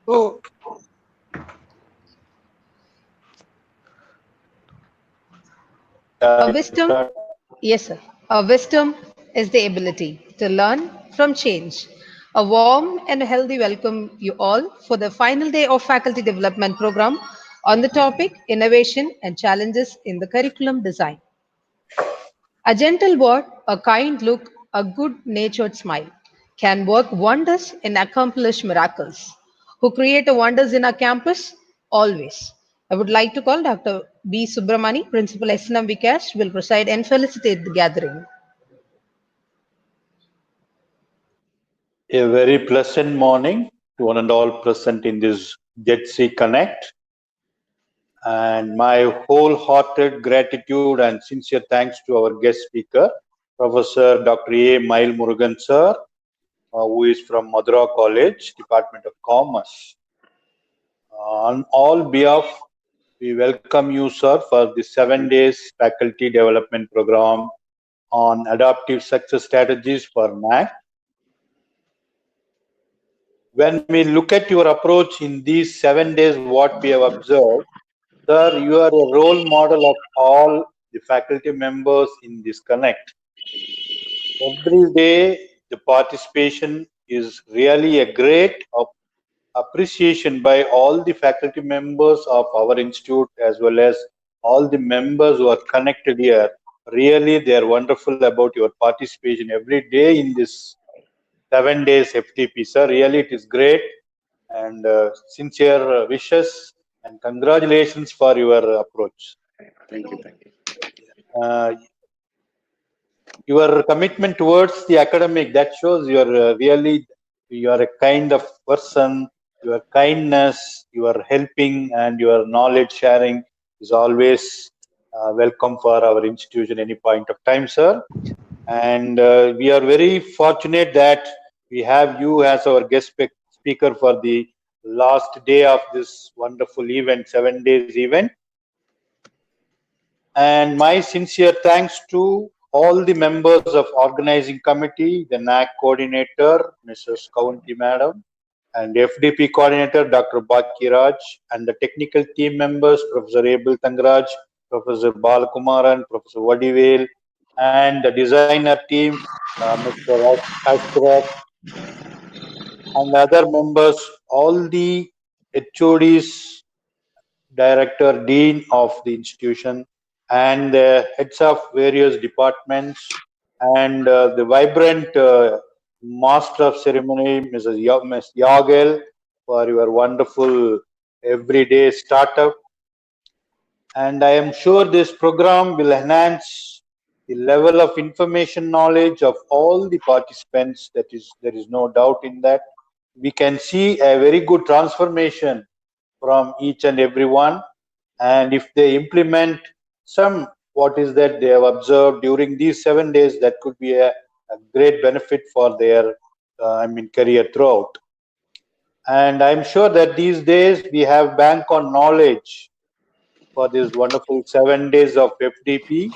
Oh. Wisdom, yes, sir. Wisdom is the ability to learn from change. A warm and healthy welcome you all for the final day of faculty development program on the topic innovation and challenges in the curriculum design. A gentle word, a kind look, a good-natured smile can work wonders and accomplish miracles. Who create wonders in our campus? Always. I would like to call Dr. B. Subramani, Principal SNM Vikas, will preside and felicitate the gathering. A very pleasant morning to one and all present in this JETC Connect. And my wholehearted gratitude and sincere thanks to our guest speaker, Professor Dr. A. Mayil Murugan, sir, who is from Madura College, Department of Commerce. On all behalf, we welcome you, sir, for the 7 days faculty development program on adaptive success strategies for NAAC. When we look at your approach in these 7 days, what we have observed, sir, you are a role model of all the faculty members in this Connect. Every day, the participation is really a great appreciation by all the faculty members of our institute as well as all the members who are connected here. Really, they are wonderful about your participation every day in this 7 days FTP, sir. Really, it is great, and sincere wishes and congratulations for your approach. Thank you. Your commitment towards the academic, that shows you are you are a kind of person. Your kindness, your helping, and your knowledge sharing is always welcome for our institution any point of time, sir. And we are very fortunate that we have you as our guest speaker for the last day of this wonderful event, 7 days event. And my sincere thanks to all the members of organizing committee, the NAAC coordinator, Mrs. Kaunti Madam, and FDP coordinator, Dr. Bakiraj, and the technical team members, Professor Abel Tangraj, Professor Balakumaran, Professor Vadivel, and the designer team, Mr. Ashrat, and other members, all the HODs, director, dean of the institution, and the heads of various departments, and the vibrant master of ceremony, Ms. Yagel, for your wonderful everyday startup. And I am sure this program will enhance the level of information knowledge of all the participants. There is no doubt in that. We can see a very good transformation from each and every one. And if they implement some what is that they have observed during these 7 days, that could be a great benefit for their career throughout. And I'm sure that these days we have bank on knowledge for this wonderful 7 days of FDP.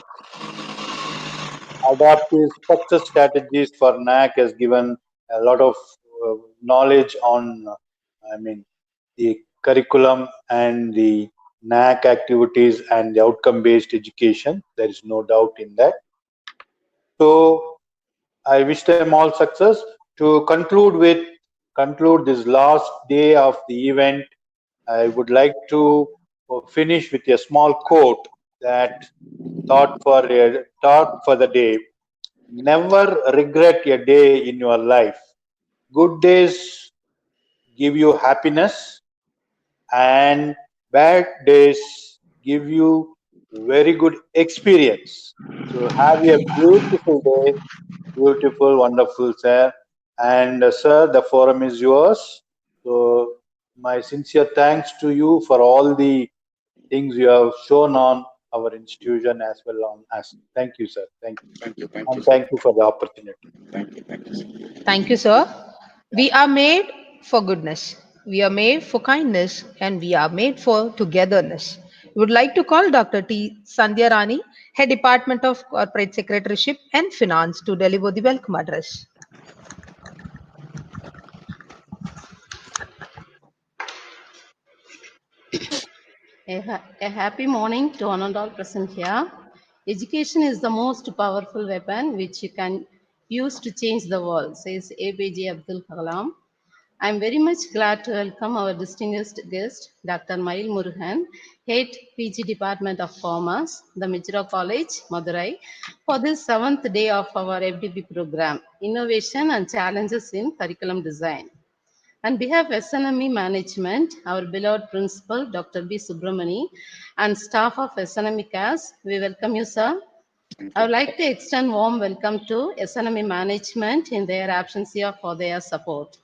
Adaptive success strategies for NAAC has given a lot of knowledge on the curriculum and the NAAC activities and the outcome-based education. There is no doubt in that. So I wish them all success. To conclude this last day of the event, I would like to finish with a small quote that thought for the day. Never regret a day in your life. Good days give you happiness, and bad days give you very good experience. So have a beautiful day, beautiful, wonderful, sir. And sir, the forum is yours. So my sincere thanks to you for all the things you have shown on our institution as well on us. Thank you, sir. Thank you. Thank you. And thank you for the opportunity. Thank you. Thank you, sir. We are made for goodness. We are made for kindness, and we are made for togetherness. would like to call Dr. T. Sandhya Rani, Head Department of Corporate Secretaryship and Finance, to deliver the welcome address. A happy morning to one and all present here. Education is the most powerful weapon which you can use to change the world, says APJ Abdul Kalam. I am very much glad to welcome our distinguished guest, Dr. Mayil Murugan, Head PG Department of Commerce, the Madura College, Madurai, for this 7th day of our FDP program, Innovation and Challenges in Curriculum Design. On behalf of SNME Management, our beloved Principal, Dr. B. Subramani, and staff of SNME CAS, we welcome you, sir. I would like to extend warm welcome to SNME Management in their absence here for their support.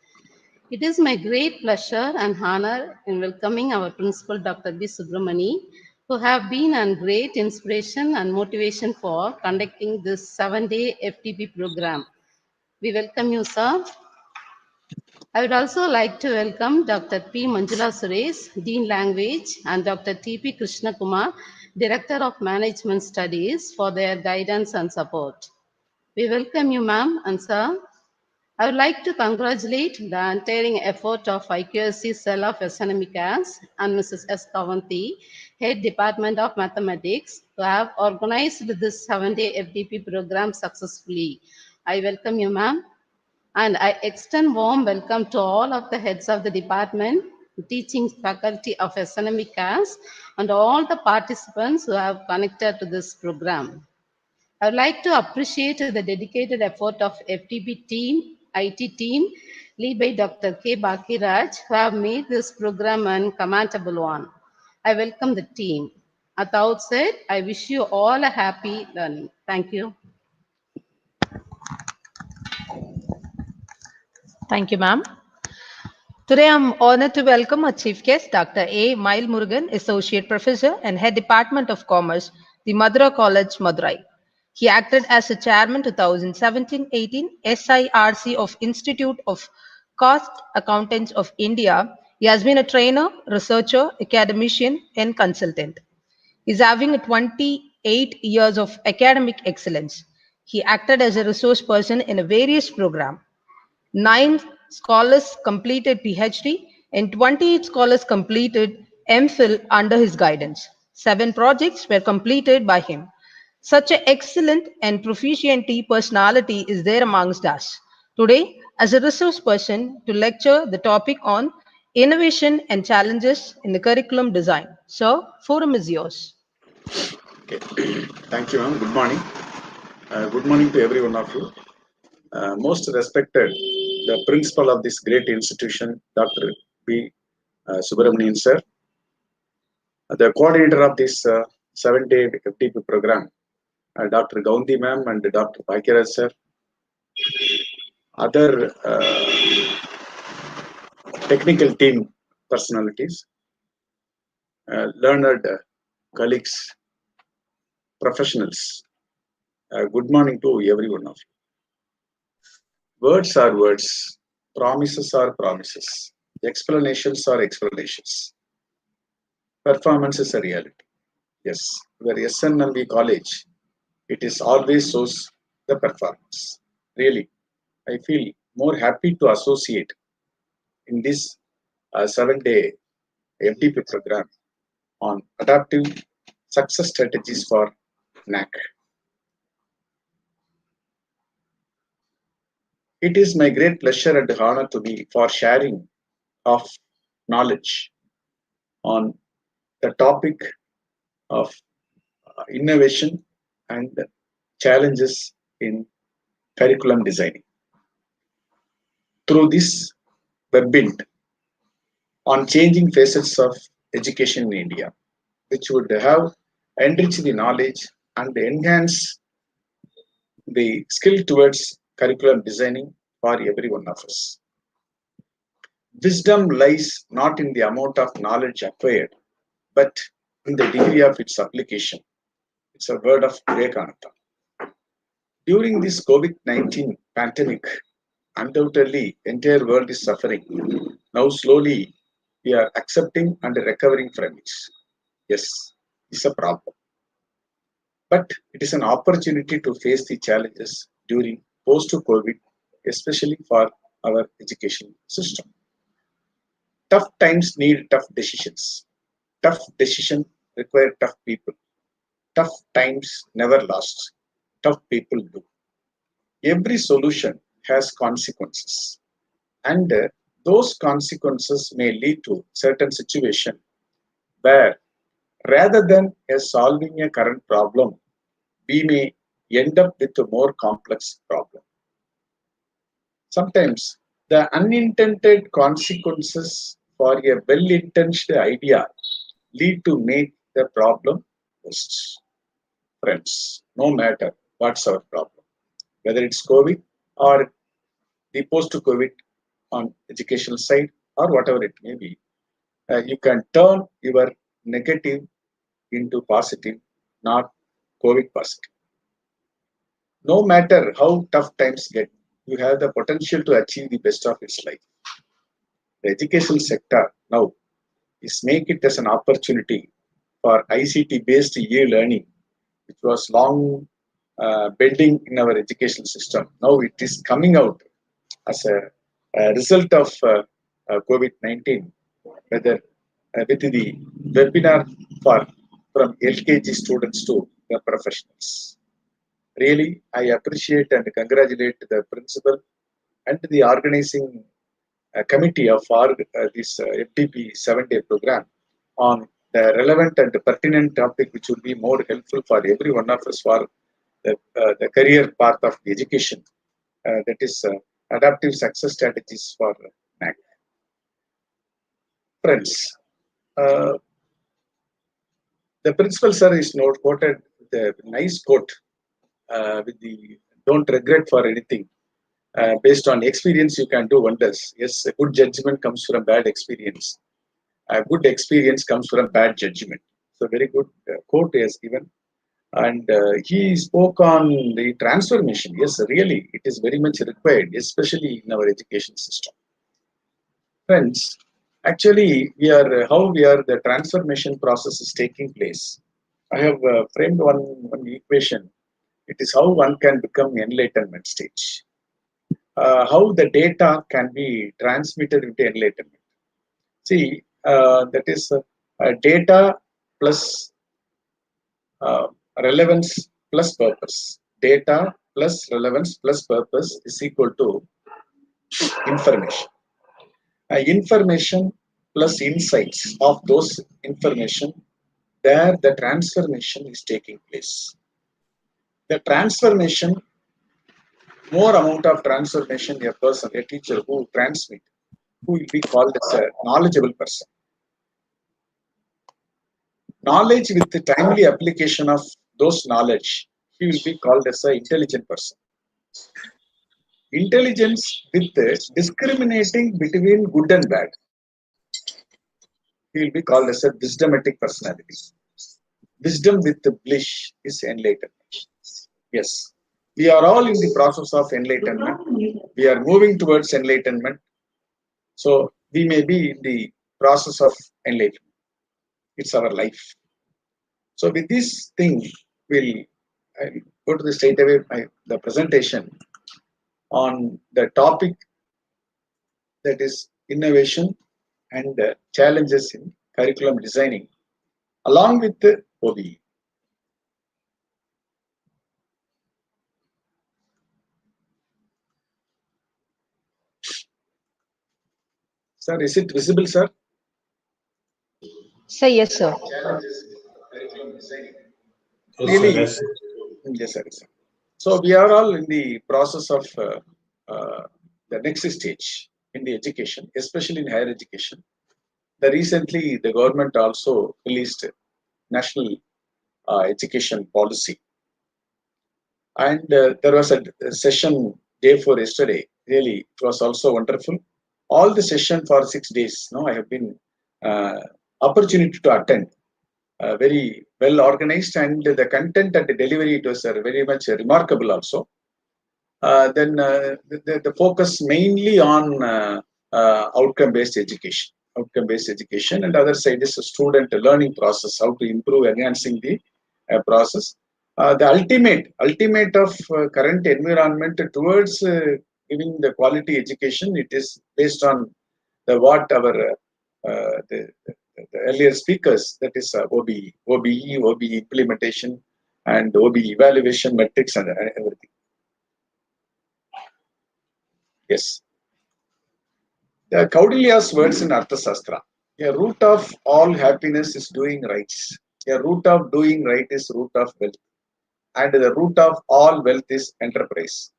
It is my great pleasure and honor in welcoming our Principal, Dr. B. Subramani, who have been a great inspiration and motivation for conducting this 7-day FTP program. We welcome you, sir. I would also like to welcome Dr. P. Manjula Suresh, Dean Language, and Dr. T.P. Krishna Kumar, Director of Management Studies, for their guidance and support. We welcome you, ma'am and sir. I would like to congratulate the untiring effort of IQSC cell of SNME CAS and Mrs. S. Kavanti, Head Department of Mathematics, who have organized this 7-day FDP program successfully. I welcome you, ma'am. And I extend warm welcome to all of the heads of the department, teaching faculty of SNME CAS, and all the participants who have connected to this program. I would like to appreciate the dedicated effort of FTP team, IT team, led by Dr. K. Bakiraj, who have made this program an commendable one. I welcome the team. At the outset, I wish you all a happy learning. Thank you. Thank you, ma'am. Today, I'm honored to welcome our chief guest, Dr. A. Mayil Murugan, Associate Professor and Head Department of Commerce, the Madura College, Madurai. He acted as the Chairman 2017-18 SIRC of Institute of Cost Accountants of India. He has been a trainer, researcher, academician, and consultant. He's having 28 years of academic excellence. He acted as a resource person in a various programs. 9 scholars completed PhD and 28 scholars completed MPhil under his guidance. 7 projects were completed by him. Such an excellent and proficient personality is there amongst us. Today, as a resource person, to lecture the topic on innovation and challenges in the curriculum design. Sir, forum is yours. Okay. Thank you, ma'am. Good morning. Good morning to every one of you. Most respected, the principal of this great institution, Dr. B. Subramanian sir, the coordinator of this 7-day FTP program, Dr. Gaundi ma'am and Dr. Bhakiraj sir, other technical team personalities, learned colleagues, professionals. Good morning to every one of you. Words are words, promises are promises, explanations are explanations. Performance is a reality. Yes, where SNMB college, it is always shows the performance. Really, I feel more happy to associate in this 7-day FDP program on adaptive success strategies for NAAC. It is my great pleasure and honor to be for sharing of knowledge on the topic of innovation and challenges in curriculum designing. Through this webinar on changing facets of education in India, which would have enriched the knowledge and enhance the skill towards curriculum designing for every one of us. Wisdom lies not in the amount of knowledge acquired, but in the degree of its application. It's a word of Vivekananda. During this COVID-19 pandemic, undoubtedly, entire world is suffering. Now slowly, we are accepting and recovering from it. Yes, is a problem. But it is an opportunity to face the challenges during post-COVID, especially for our education system. Tough times need tough decisions. Tough decisions require tough people. Tough times never last. Tough people do. Every solution has consequences, and those consequences may lead to certain situation where, rather than solving a current problem, we may end up with a more complex problem. Sometimes the unintended consequences for a well-intentioned idea lead to make the problem worse. Friends, no matter what's our problem, whether it's COVID or the post-COVID on educational side or whatever it may be, you can turn your negative into positive, not COVID positive. No matter how tough times get, you have the potential to achieve the best of its life. The educational sector now is make it as an opportunity for ICT-based e-learning, which was long building in our education system. Now it is coming out as a result of COVID-19, whether with the webinar for from LKG students to the professionals. Really, I appreciate and congratulate the principal and the organizing committee of this FTP 7-day program on the relevant and pertinent topic, which will be more helpful for every one of us for the career path of the education. That is adaptive success strategies for NAAC. Friends, the principal sir is quoted the nice quote with the "Don't regret for anything. Based on experience, you can do wonders." Yes, a good judgment comes from bad experience. A good experience comes from bad judgment. So, very good quote he has given. And he spoke on the transformation. Yes, really, it is very much required, especially in our education system. Friends, actually, the transformation process is taking place. I have framed one equation. It is how one can become enlightenment stage. How the data can be transmitted into enlightenment. See, that is data plus relevance plus purpose. Data plus relevance plus purpose is equal to information. Information plus insights of those information, there the transformation is taking place. The transformation, more amount of transformation, a person, a teacher who transmit, who will be called as a knowledgeable person. Knowledge with the timely application of those knowledge, he will be called as an intelligent person. Intelligence with discriminating between good and bad, he will be called as a wisdomatic personality. Wisdom with the bliss is enlightenment. Yes, we are all in the process of enlightenment. We are moving towards enlightenment. So we may be in the process of enlightenment. It's our life. So with this thing, we'll go to the straight away the presentation on the topic, that is innovation and challenges in curriculum designing, along with the OBE. Sir, is it visible, sir? Sir, yes, sir. Challenges in curriculum designing. Yes, Really, yes. yes, sir. So we are all in the process of the next stage in the education, especially in higher education. Recently, the government also released national education policy, and there was a session day for yesterday. Really, it was also wonderful. All the session for 6 days. No, I have been opportunity to attend. Very well organized, and the content and the delivery, it was very much remarkable also. Then the focus mainly on outcome-based education. outcome-based education, and other side is a student learning process, how to improve, enhancing the process. The ultimate of current environment towards giving the quality education, it is based on what our the earlier speakers, that is OBE implementation, and OBE evaluation metrics and everything. Yes. The Kaudilya's words in Arthasastra: a root of all happiness is doing rights. A root of doing right is root of wealth. And the root of all wealth is enterprise.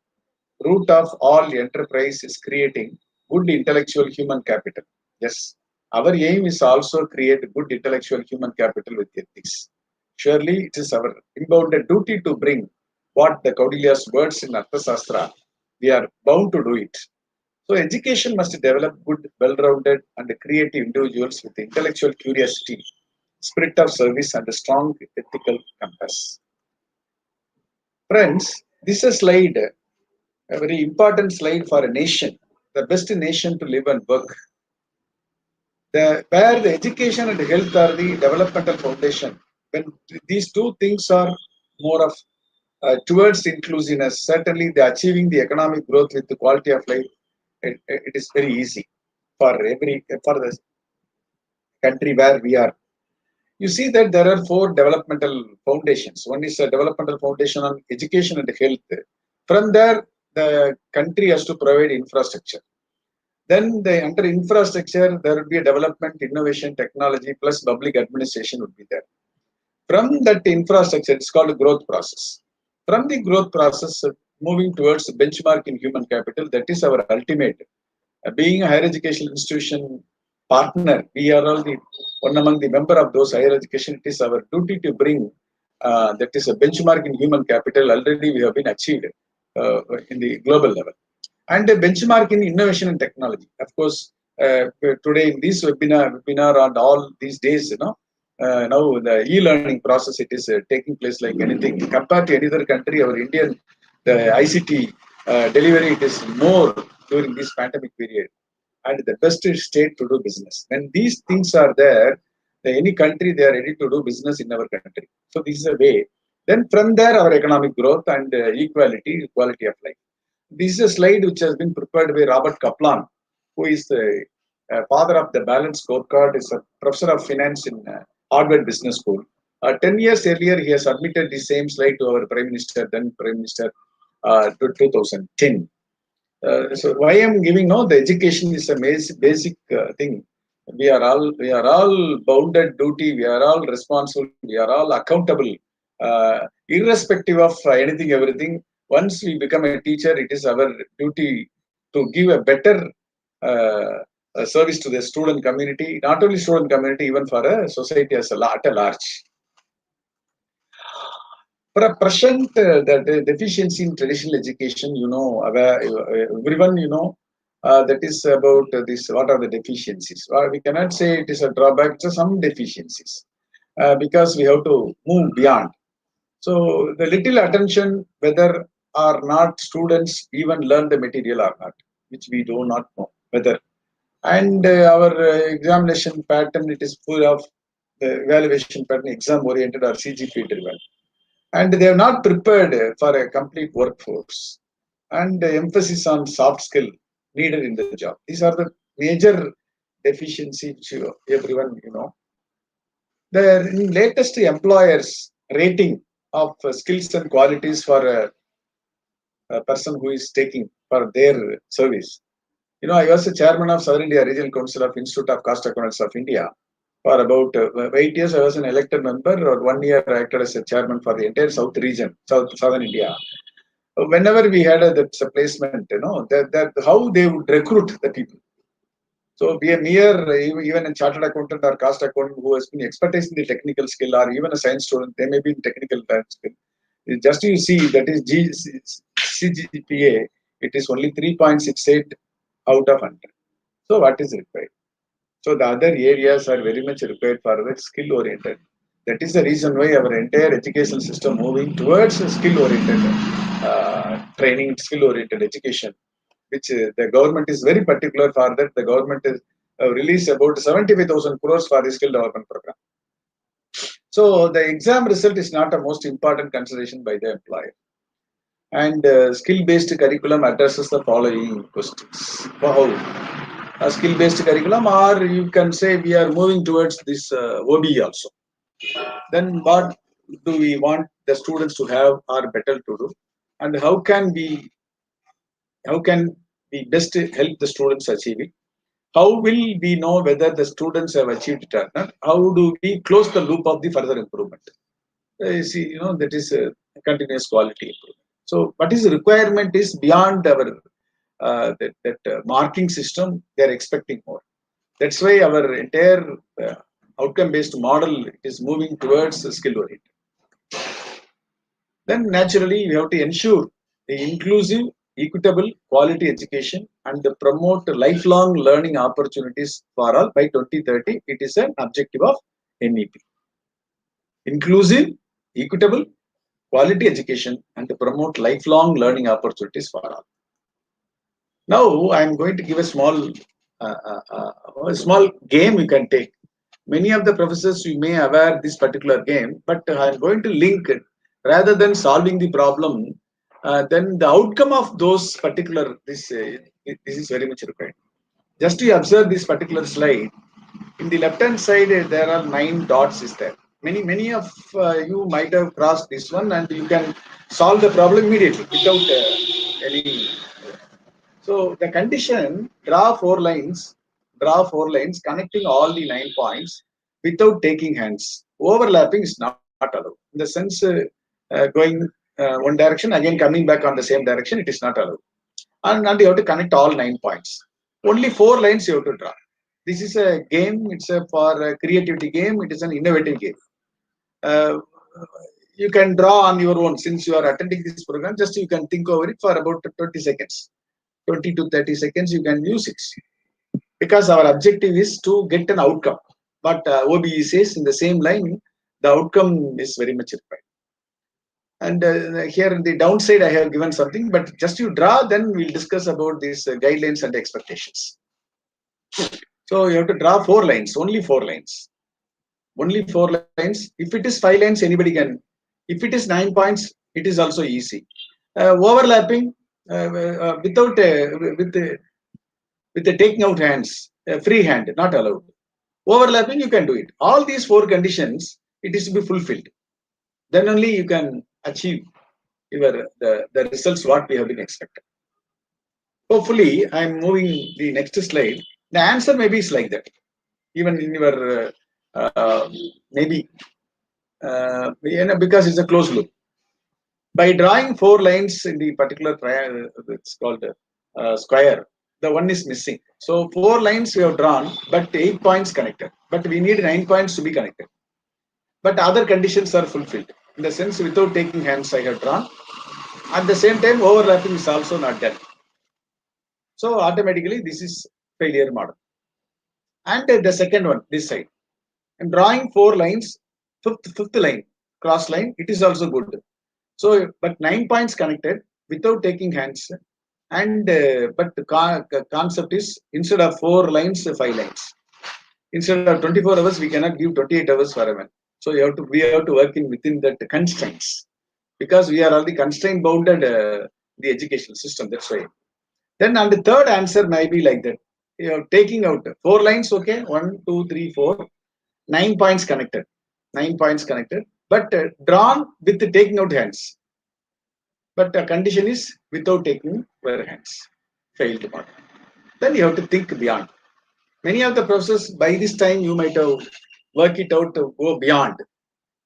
Root of all enterprise is creating good intellectual human capital. Yes, our aim is also create good intellectual human capital with ethics. Surely it is our inbounded duty to bring what the Kaudilya's words in Arthasastra. We are bound to do it. So education must develop good, well-rounded and creative individuals with intellectual curiosity, spirit of service and a strong ethical compass. Friends, this is a slide, a very important slide for a nation, the best nation to live and work. Where the education and health are the developmental foundation. When these two things are more of towards inclusiveness, certainly the achieving the economic growth with the quality of life, it is very easy for the country where we are. You see that there are 4 developmental foundations. One is a developmental foundation on education and health. From there, the country has to provide infrastructure. Then under infrastructure, there will be a development, innovation, technology, plus public administration would be there. From that infrastructure, it's called a growth process. From the growth process, moving towards benchmark in human capital, that is our ultimate. Being a higher education institution partner, we are all one among the member of those higher education. It is our duty to bring that is a benchmark in human capital. Already we have been achieved in the global level, and a benchmark in innovation and technology. Of course, today in this webinar and all these days, now the e-learning process, it is taking place like anything. Compared to any other country, our Indian the ICT delivery, it is more during this pandemic period, and the best state to do business. When these things are there, any country, they are ready to do business in our country. So this is a way. Then from there, our economic growth and equality of life. This is a slide which has been prepared by Robert Kaplan, who is the father of the balanced scorecard, is a professor of finance in Harvard Business School. 10 years earlier, he has submitted the same slide to our Prime Minister, then Prime Minister, to 2010. So why I'm giving the education is a basic thing. We are all bounded duty. We are all responsible. We are all accountable, irrespective of anything, everything. Once we become a teacher, it is our duty to give a better service to the student community. Not only student community, even for a society as at a large. For a present, the deficiency in traditional education, everyone, that is about this. What are the deficiencies? Well, we cannot say it is a drawback to some deficiencies because we have to move beyond. So the little attention, whether or not students even learn the material or not, which we do not know whether. And our examination pattern, it is full of the evaluation pattern, exam oriented or CGP driven. And they are not prepared for a complete workforce, and emphasis on soft skill needed in the job. These are the major deficiencies which everyone The latest employers rating of skills and qualities for a person who is taking for their service. I was the chairman of Southern India Regional Council of Institute of Cost Accountants of India. For about 8 years, I was an elected member, or 1 year I acted as a chairman for the entire South region, Southern India. Whenever we had a placement, that how they would recruit the people. So be a mere, even a chartered accountant or cost accountant who has been expertise in the technical skill, or even a science student, they may be in technical skill. Just you see, that is CGPA, it is only 3.68 out of 100. So what is required? So the other areas are very much required for the skill oriented. That is the reason why our entire education system moving towards skill oriented training, skill oriented education, which the government is very particular for that. The government is released about 75,000 crores for the skill development program. So the exam result is not a most important consideration by the employer. And skill-based curriculum addresses the following questions. How? A skill-based curriculum, or you can say we are moving towards this OBE also. Then what do we want the students to have or better to do? And how can we best help the students achieve it? How will we know whether the students have achieved it or not? How do we close the loop of the further improvement? That is a continuous quality improvement. So what is the requirement is beyond our marking system. They are expecting more. That's why our entire outcome-based model is moving towards skill-oriented. Then naturally, we have to ensure the inclusive, equitable, quality education and promote lifelong learning opportunities for all by 2030. It is an objective of NEP. Inclusive, equitable, quality education and promote lifelong learning opportunities for all. Now, I am going to give a small game you can take. Many of the professors you may aware this particular game, but I am going to link it rather than solving the problem. Then the outcome of those particular this is very much required. Just to observe this particular slide, in the left hand side there are 9 dots is there. Many of you might have crossed this one, and you can solve the problem immediately without any. So the condition, draw four lines connecting all the 9 points without taking hands. Overlapping is not allowed. In the sense, going one direction, again coming back on the same direction, it is not allowed. And you have to connect all 9 points. Only 4 lines you have to draw. This is a game, it's for a creativity game, it is an innovative game. You can draw on your own. Since you are attending this program, just you can think over it for about 20 seconds. 20 to 30 seconds you can use it, because our objective is to get an outcome. But OBE says in the same line, the outcome is very much required. And here in the downside I have given something, but just you draw, then we'll discuss about these guidelines and expectations. So you have to draw 4 lines, only 4 lines. Only 4 lines. If it is 5 lines, anybody can. If it is 9 points, it is also easy. Overlapping, without with the taking out hands, free hand, not allowed. Overlapping, you can do it. All these 4 conditions, it is to be fulfilled. Then only you can achieve the results what we have been expected. Hopefully, I am moving the next slide. The answer maybe is like that. Even in your maybe because it's a closed loop. By drawing 4 lines in the particular triangle, it's called square, the one is missing. So 4 lines we have drawn, but 8 points connected. But we need 9 points to be connected. But other conditions are fulfilled. In the sense, without taking hands, I have drawn. At the same time, overlapping is also not done. So automatically, this is failure model. And the second one, this side. I'm drawing 4 lines, fifth line, cross line, it is also good. So, but 9 points connected without taking hands. And but the concept is, instead of 4 lines, 5 lines. Instead of 24 hours, we cannot give 28 hours for a man. So we have to work in within that constraints, because we are already constraint bounded the educational system. That's why. Then on the third answer might be like that. You are taking out 4 lines. Okay, 1, 2, 3, 4, 9 points connected. 9 points connected, but drawn with the taking out hands. But the condition is without taking their hands. Failed model. Then you have to think beyond. Many of the process by this time you might have worked it out to go beyond.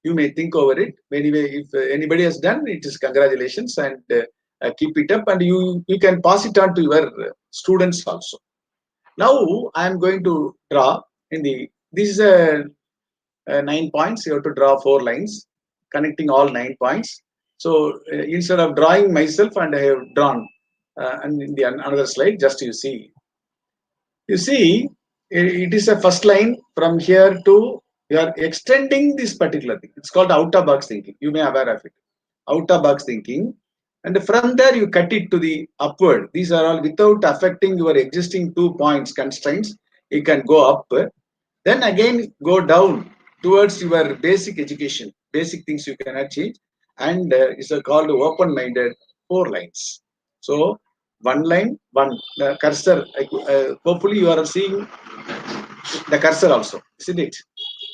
You may think over it. Anyway, if anybody has done, it is congratulations, and keep it up, and you can pass it on to your students also. Now I am going to draw in the, this is a 9 points. You have to draw 4 lines connecting all 9 points. So instead of drawing myself, and I have drawn, and in the another slide, just you see, it is a first line from here to, you are extending this particular thing. It's called out of box thinking. You may aware of it. Out of box thinking. And from there you cut it to the upward. These are all without affecting your existing 2 points constraints. you can go up, then again go down towards your basic education, basic things you cannot change, and is called open-minded 4 lines. So one line, one cursor. Hopefully you are seeing the cursor also, isn't it?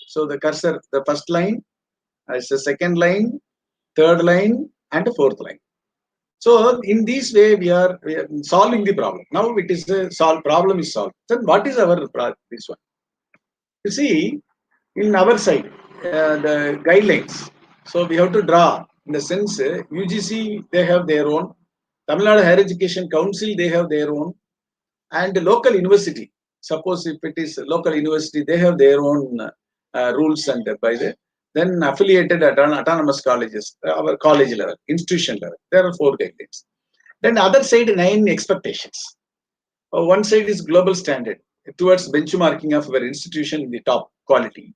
So the cursor, the first line is the second line, third line, and the fourth line. So in this way, we are solving the problem. Now it is a problem is solved. Then what is our this one? You see, in our side, the guidelines. So we have to draw in the sense UGC they have their own, Tamil Nadu Higher Education Council they have their own, and the local university. Suppose if it is local university, they have their own rules and by the then affiliated autonomous colleges, our college level, institution level. There are 4 guidelines. Then the other side 9 expectations. One side is global standard towards benchmarking of our institution in the top quality.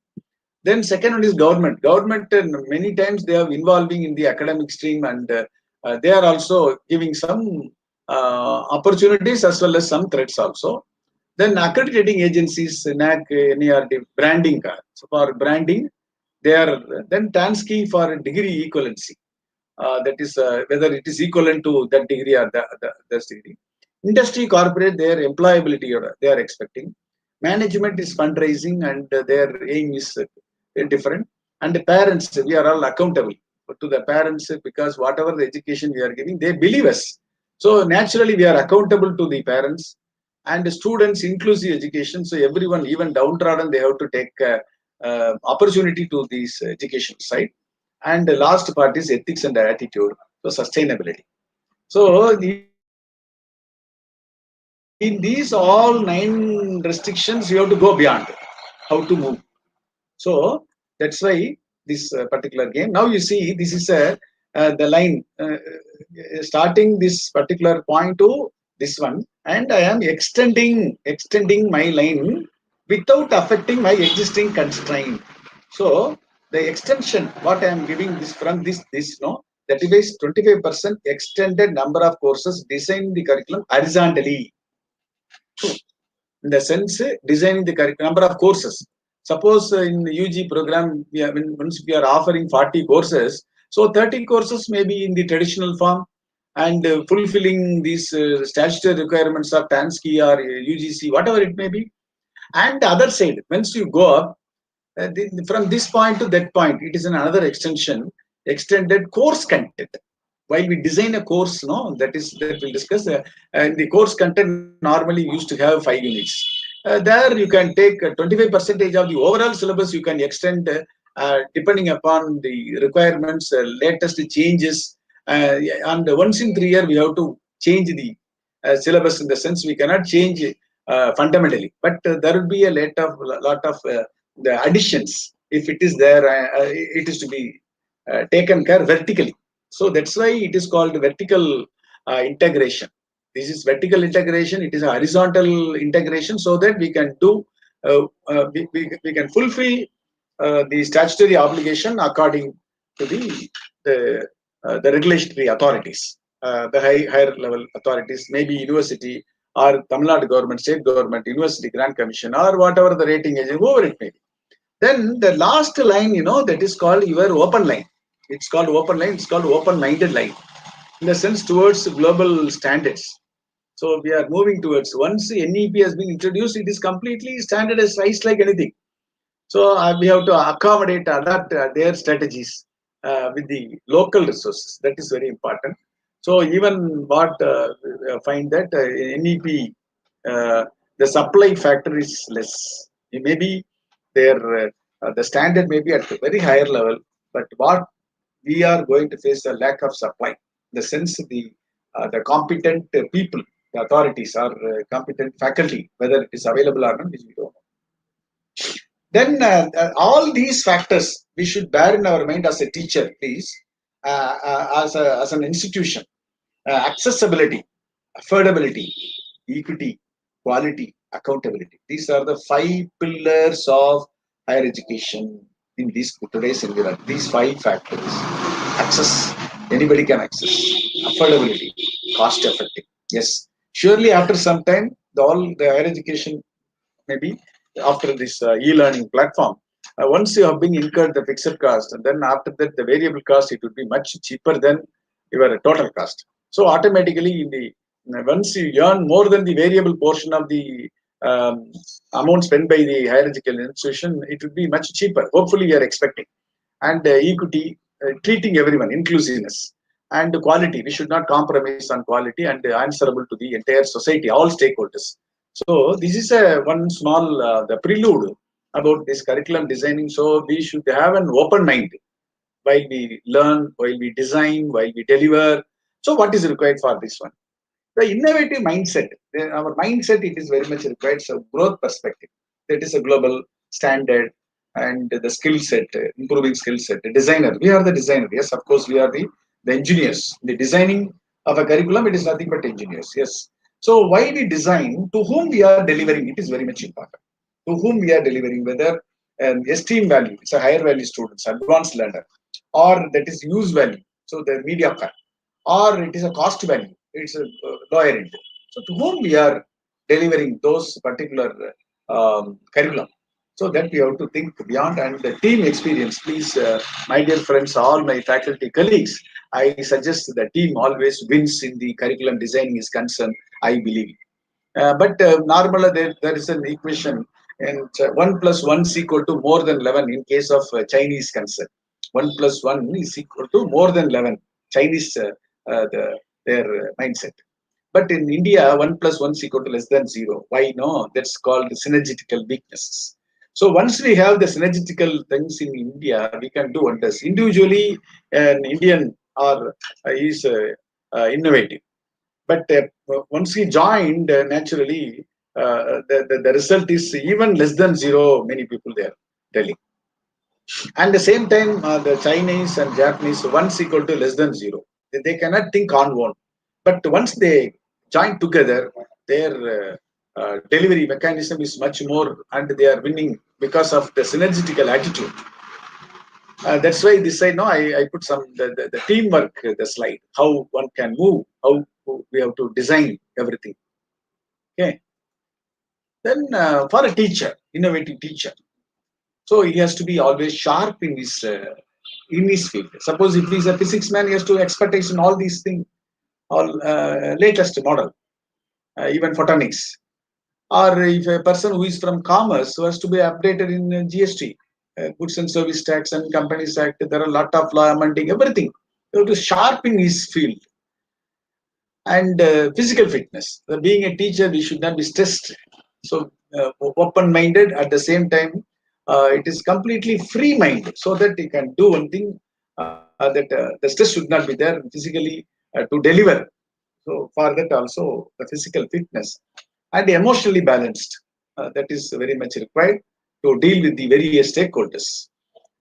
Then second one is government. Government many times they are involving in the academic stream, and they are also giving some opportunities as well as some threats also. Then accrediting agencies, NAAC, NARD, branding. So for branding, they are then TANSCI for degree equivalency. That is whether it is equivalent to that degree or the degree. Industry, corporate, their employability they are expecting. Management is fundraising, and their aim is different. And the parents, we are all accountable to the parents because whatever the education we are giving, they believe us. So naturally, we are accountable to the parents and the students. Inclusive education. So everyone, even downtrodden, they have to take opportunity to this education side. And the last part is ethics and attitude. So sustainability. So in these all 9 restrictions, you have to go beyond how to move. So that's why this particular game. Now you see, this is the line starting this particular point to this one, and I am extending my line without affecting my existing constraint. So the extension, what I am giving this from this no, that is 25% extended number of courses, design the curriculum horizontally. In the sense, designing the number of courses. Suppose in the UG program, once we are offering 40 courses, so 30 courses may be in the traditional form and fulfilling these statutory requirements of TANSCI or UGC, whatever it may be. And the other side, once you go up, from this point to that point, it is another extension, extended course content. While we design a course, that we'll discuss. The course content normally used to have 5 units. There you can take 25% of the overall syllabus. You can extend depending upon the requirements, latest changes. And once in 3 years, we have to change the syllabus in the sense we cannot change fundamentally. But there will be a lot of the additions. If it is there, it is to be taken care vertically. So that's why it is called vertical integration. This is vertical integration. It is a horizontal integration, so that we can do we can fulfill the statutory obligation according to the regulatory authorities, the higher level authorities, maybe university or Tamil Nadu government, state government, university grant commission, or whatever the rating agency, whoever it may be. Then the last line, that is called your open line. It's called open line. It's called open-minded line, in the sense towards global standards. So we are moving towards, once NEP has been introduced, it is completely standardized like anything. So we have to accommodate, adapt their strategies with the local resources. That is very important. So even what find that NEP, the supply factor is less. Maybe their the standard may be at a very higher level, but what we are going to face a lack of supply. In the sense the competent people, the authorities, or competent faculty, whether it is available or not, which we don't know. Then all these factors we should bear in our mind as a teacher, please, as an institution. Accessibility, affordability, equity, quality, accountability. These are the 5 pillars of higher education in today's environment. These 5 factors: access, anybody can access; affordability, cost effective. Yes, surely after some time, all the higher education maybe after this e-learning platform. Once you have been incurred the fixed cost, and then after that the variable cost, it would be much cheaper than your total cost. So automatically, in the once you earn more than the variable portion of the um, amount spent by the higher education institution, it would be much cheaper. Hopefully, we are expecting. And equity, treating everyone, inclusiveness, and quality. We should not compromise on quality, and answerable to the entire society, all stakeholders. So this is a one small the prelude about this curriculum designing. So we should have an open mind while we learn, while we design, while we deliver. So what is required for this one? The innovative mindset. Our mindset, it is very much required. So growth perspective. That is a global standard, and the skill set, improving skill set. The designer. We are the designer. Yes, of course, we are the engineers. The designing of a curriculum, it is nothing but engineers. Yes. So why we design, to whom we are delivering, it is very much important. To whom we are delivering, whether esteem value, it's a higher value students, advanced learner, or that is use value, so the mediocre, or it is a cost value, it's a lower end. So to whom we are delivering those particular curriculum, so that we have to think beyond. And the team experience, please, my dear friends, all my faculty colleagues, I suggest the team always wins in the curriculum designing is concerned, I believe. But normally there is an equation, and 1 plus 1 is equal to more than 11 in case of Chinese concern. 1 plus 1 is equal to more than 11. Chinese, their mindset. But in India, 1 plus 1 is equal to less than 0. Why? No, that's called synergetical weaknesses. So once we have the synergetical things in India, we can do wonders. Individually, an Indian is innovative. But once he joined, naturally, the result is even less than 0. Many people there telling. And the same time, the Chinese and Japanese, 1 is equal to less than 0. They cannot think on one. But once they join together, their delivery mechanism is much more, and they are winning because of the synergetical attitude. That's why this side, no, I put some the teamwork, the slide, how one can move, how we have to design everything. Okay. Then for a teacher, innovative teacher, so he has to be always sharp in his field. Suppose if he's a physics man, he has to expertise in all these things, all latest model, even photonics. Or if a person who is from commerce, who has to be updated in GST, Goods and Service Tax and Companies Act, there are a lot of law amending, everything. You have to sharpen his field. And physical fitness. Being a teacher, we should not be stressed. So open-minded, at the same time, it is completely free-minded, so that you can do one thing, that the stress should not be there physically to deliver. So for that also, the physical fitness and emotionally balanced, that is very much required to deal with the various stakeholders.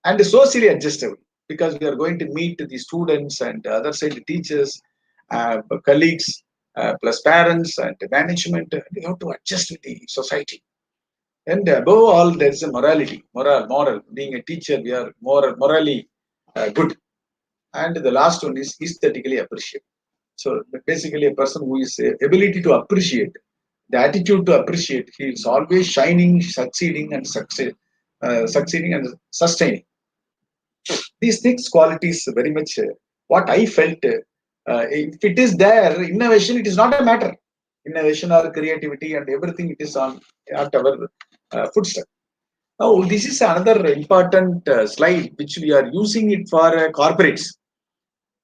And socially adjustable, because we are going to meet the students and the other side, the teachers, colleagues, plus parents and management. We have to adjust with the society. And above all, there is a morality, moral. Being a teacher, we are morally good. And the last one is aesthetically appreciate. So basically, a person who is ability to appreciate, the attitude to appreciate, he is always shining, succeeding and sustaining. These six qualities very much what I felt. If it is there, innovation, it is not a matter. Innovation or creativity and everything, it is on at our footstep. Now, this is another important slide which we are using it for corporates.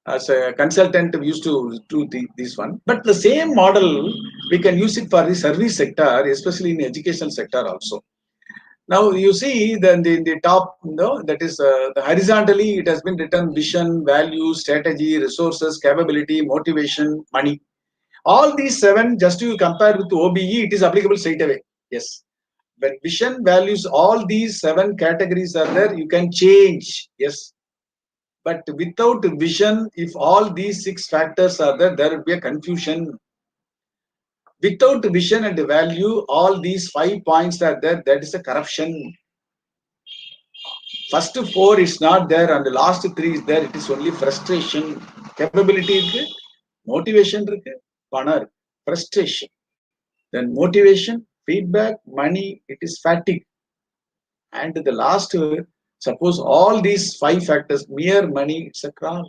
As a consultant, we used to do this one. But the same model, we can use it for the service sector, especially in the education sector also. Now you see the top, that is the horizontally, it has been written vision, value, strategy, resources, capability, motivation, money. All these 7, just to compare with OBE, it is applicable straight away. Yes. When vision, values, all these 7 categories are there, you can change. Yes. But without vision, if all these 6 factors are there, there will be a confusion. Without vision and value, all these 5 points are there, that is a corruption. First 4 is not there, and the last 3 is there. It is only frustration. Capability irukku, motivation irukku, frustration. Then motivation, feedback, money, it is fatigue. And the last, suppose all these 5 factors, mere money, it's a crowd.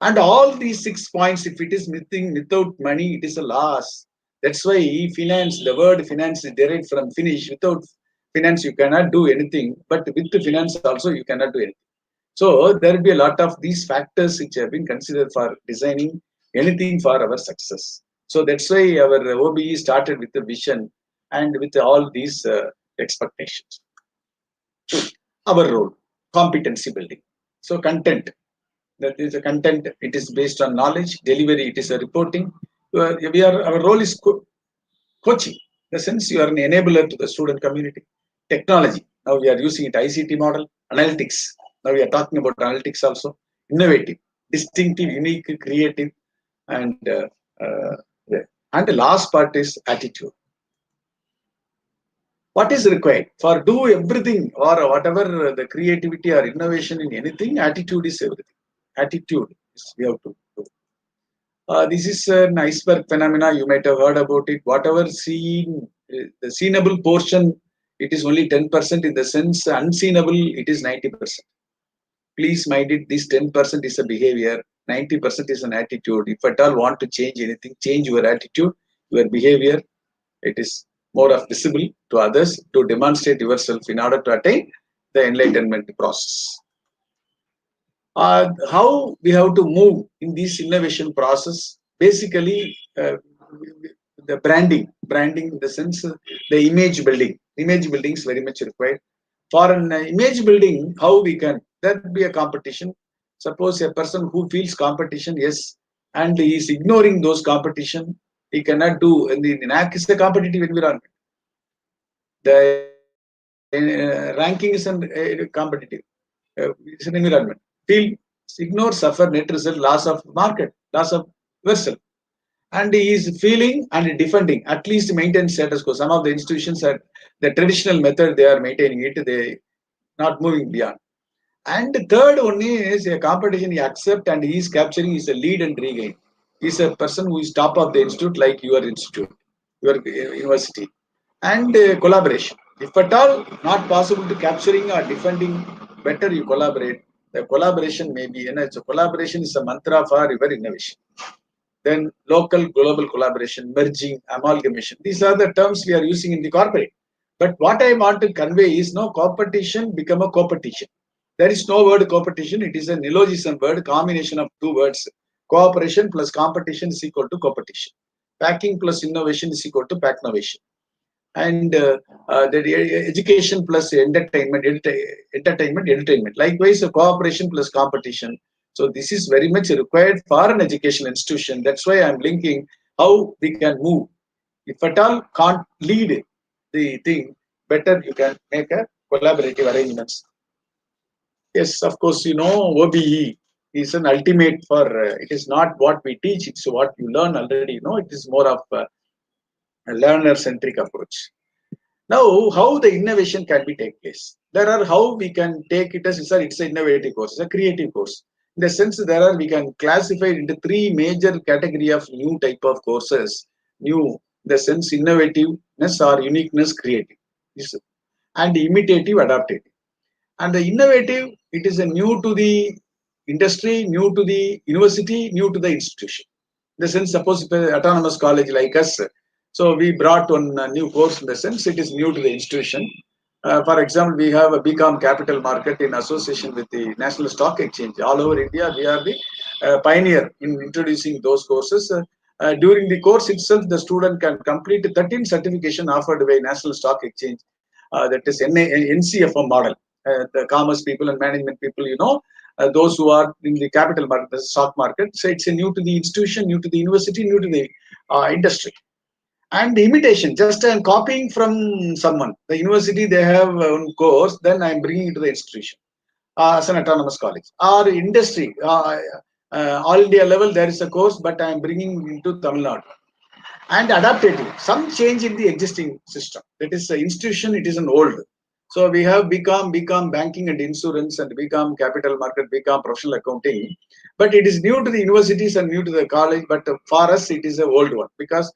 And all these 6 points, if it is missing without money, it is a loss. That's why finance, the word finance is derived from finish. Without finance, you cannot do anything. But with the finance also, you cannot do anything. So there will be a lot of these factors which have been considered for designing anything for our success. So that's why our OBE started with the vision and with all these expectations. Our role, competency building. So content, that is a content, it is based on knowledge. Delivery, it is a reporting. Our role is coaching. In the sense you are an enabler to the student community. Technology, now we are using it, ICT model. Analytics, now we are talking about analytics also. Innovative, distinctive, unique, creative, and yeah. And the last part is attitude. What is required for do everything or whatever the creativity or innovation in anything? Attitude is everything. Attitude is we have to do. This is an iceberg phenomena. You might have heard about it. Whatever seen, the seenable portion, it is only 10%. In the sense unseenable, it is 90%. Please mind it. This 10% is a behavior. 90% is an attitude. If at all want to change anything, change your attitude, your behavior. It is more of visible to others to demonstrate yourself in order to attain the enlightenment process. How we have to move in this innovation process? Basically, the branding in the sense the image building. Image building is very much required. For an image building, how we can, there be a competition. Suppose a person who feels competition, yes, and he is ignoring those competition, he cannot do. And the NAAC is a competitive environment. The ranking is competitive. It's an environment. Feel, ignore, suffer, net result, loss of market, loss of vessel. And he is feeling and defending, at least maintain status quo. Some of the institutions are the traditional method, they are maintaining it, they not moving beyond. And the third one is a competition he accept and he is capturing is a lead and regain. He is a person who is top of the institute, like your institute, your university. And collaboration. If at all not possible to capturing or defending, better you collaborate. The collaboration may be, so collaboration is a mantra for your innovation. Then local, global collaboration, merging, amalgamation. These are the terms we are using in the corporate. But what I want to convey is no competition become a competition. There is no word competition. It is a neologism word, combination of two words. Cooperation plus competition is equal to competition. Packing plus innovation is equal to packnovation. And the education plus entertainment. Likewise, cooperation plus competition. So this is very much required for an educational institution. That's why I'm linking how we can move. If at all can't lead the thing, better you can make a collaborative arrangements. Yes, of course, OBE is an ultimate for, it is not what we teach, it's what you learn already. It is more of a learner-centric approach. Now, how the innovation can be take place? There are how we can take it as it's an innovative course, it's a creative course. In the sense we can classify it into 3 major category of new type of courses. New, in the sense innovativeness or uniqueness, creative, and imitative, adaptive. And the innovative, it is a new to the industry, new to the university, new to the institution. In the sense, suppose if an autonomous college like us, so we brought one new course. In the sense it is new to the institution. For example, we have a BCom capital market in association with the National Stock Exchange. All over India, we are the pioneer in introducing those courses. During the course itself, the student can complete 13 certification offered by National Stock Exchange. That is NCFM model. The commerce people and management people, those who are in the capital market, the stock market. So it's a new to the institution, new to the university, new to the industry. And imitation, just I'm copying from someone. The university, they have one course, then I'm bringing it to the institution as an autonomous college. Or industry, all India level, there is a course, but I'm bringing into Tamil Nadu. And adaptive, some change in the existing system. That is the institution, it is an old. So we have BCom banking and insurance, and BCom capital market, BCom professional accounting. But it is new to the universities and new to the college. But for us, it is an old one, because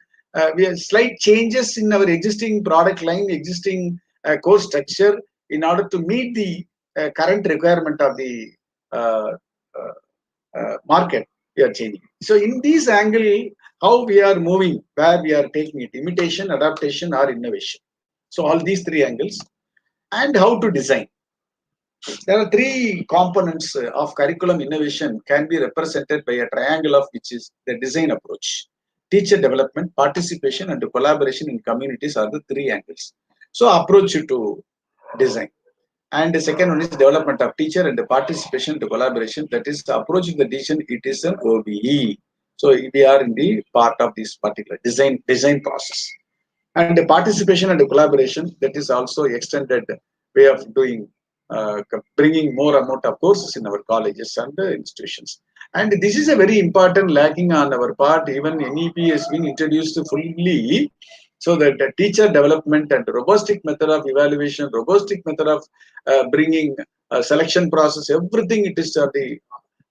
we have slight changes in our existing product line, existing course structure in order to meet the current requirement of the uh, market. We are changing. So in this angle, how we are moving, where we are taking it, imitation, adaptation, or innovation. So all these three angles, and how to design. There are three components of curriculum innovation can be represented by a triangle of which is the design approach. Teacher development, participation, and collaboration in communities are the three angles. So approach to design. And the second one is development of teacher and the participation to collaboration. That is the approach to the decision. It is an OBE. So we are in the part of this particular design process. And the participation and the collaboration, that is also extended way of doing, bringing more amount of courses in our colleges and institutions. And this is a very important lacking on our part. Even NEP has been introduced fully, so that the teacher development and robustic method of evaluation, robustic method of bringing selection process, everything it is at the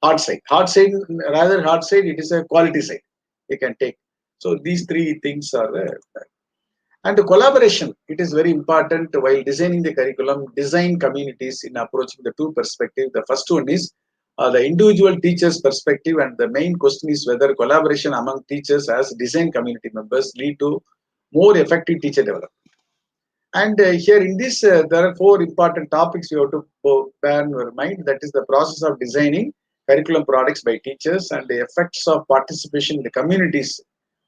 hard side. Hard side, rather hard side, it is a quality side we can take. So these three things are and the collaboration, it is very important while designing the curriculum, design communities in approaching the two perspectives. The first one is the individual teacher's perspective, and the main question is whether collaboration among teachers as design community members lead to more effective teacher development. And here in this, there are four important topics you have to bear in your mind. That is the process of designing curriculum products by teachers and the effects of participation in the communities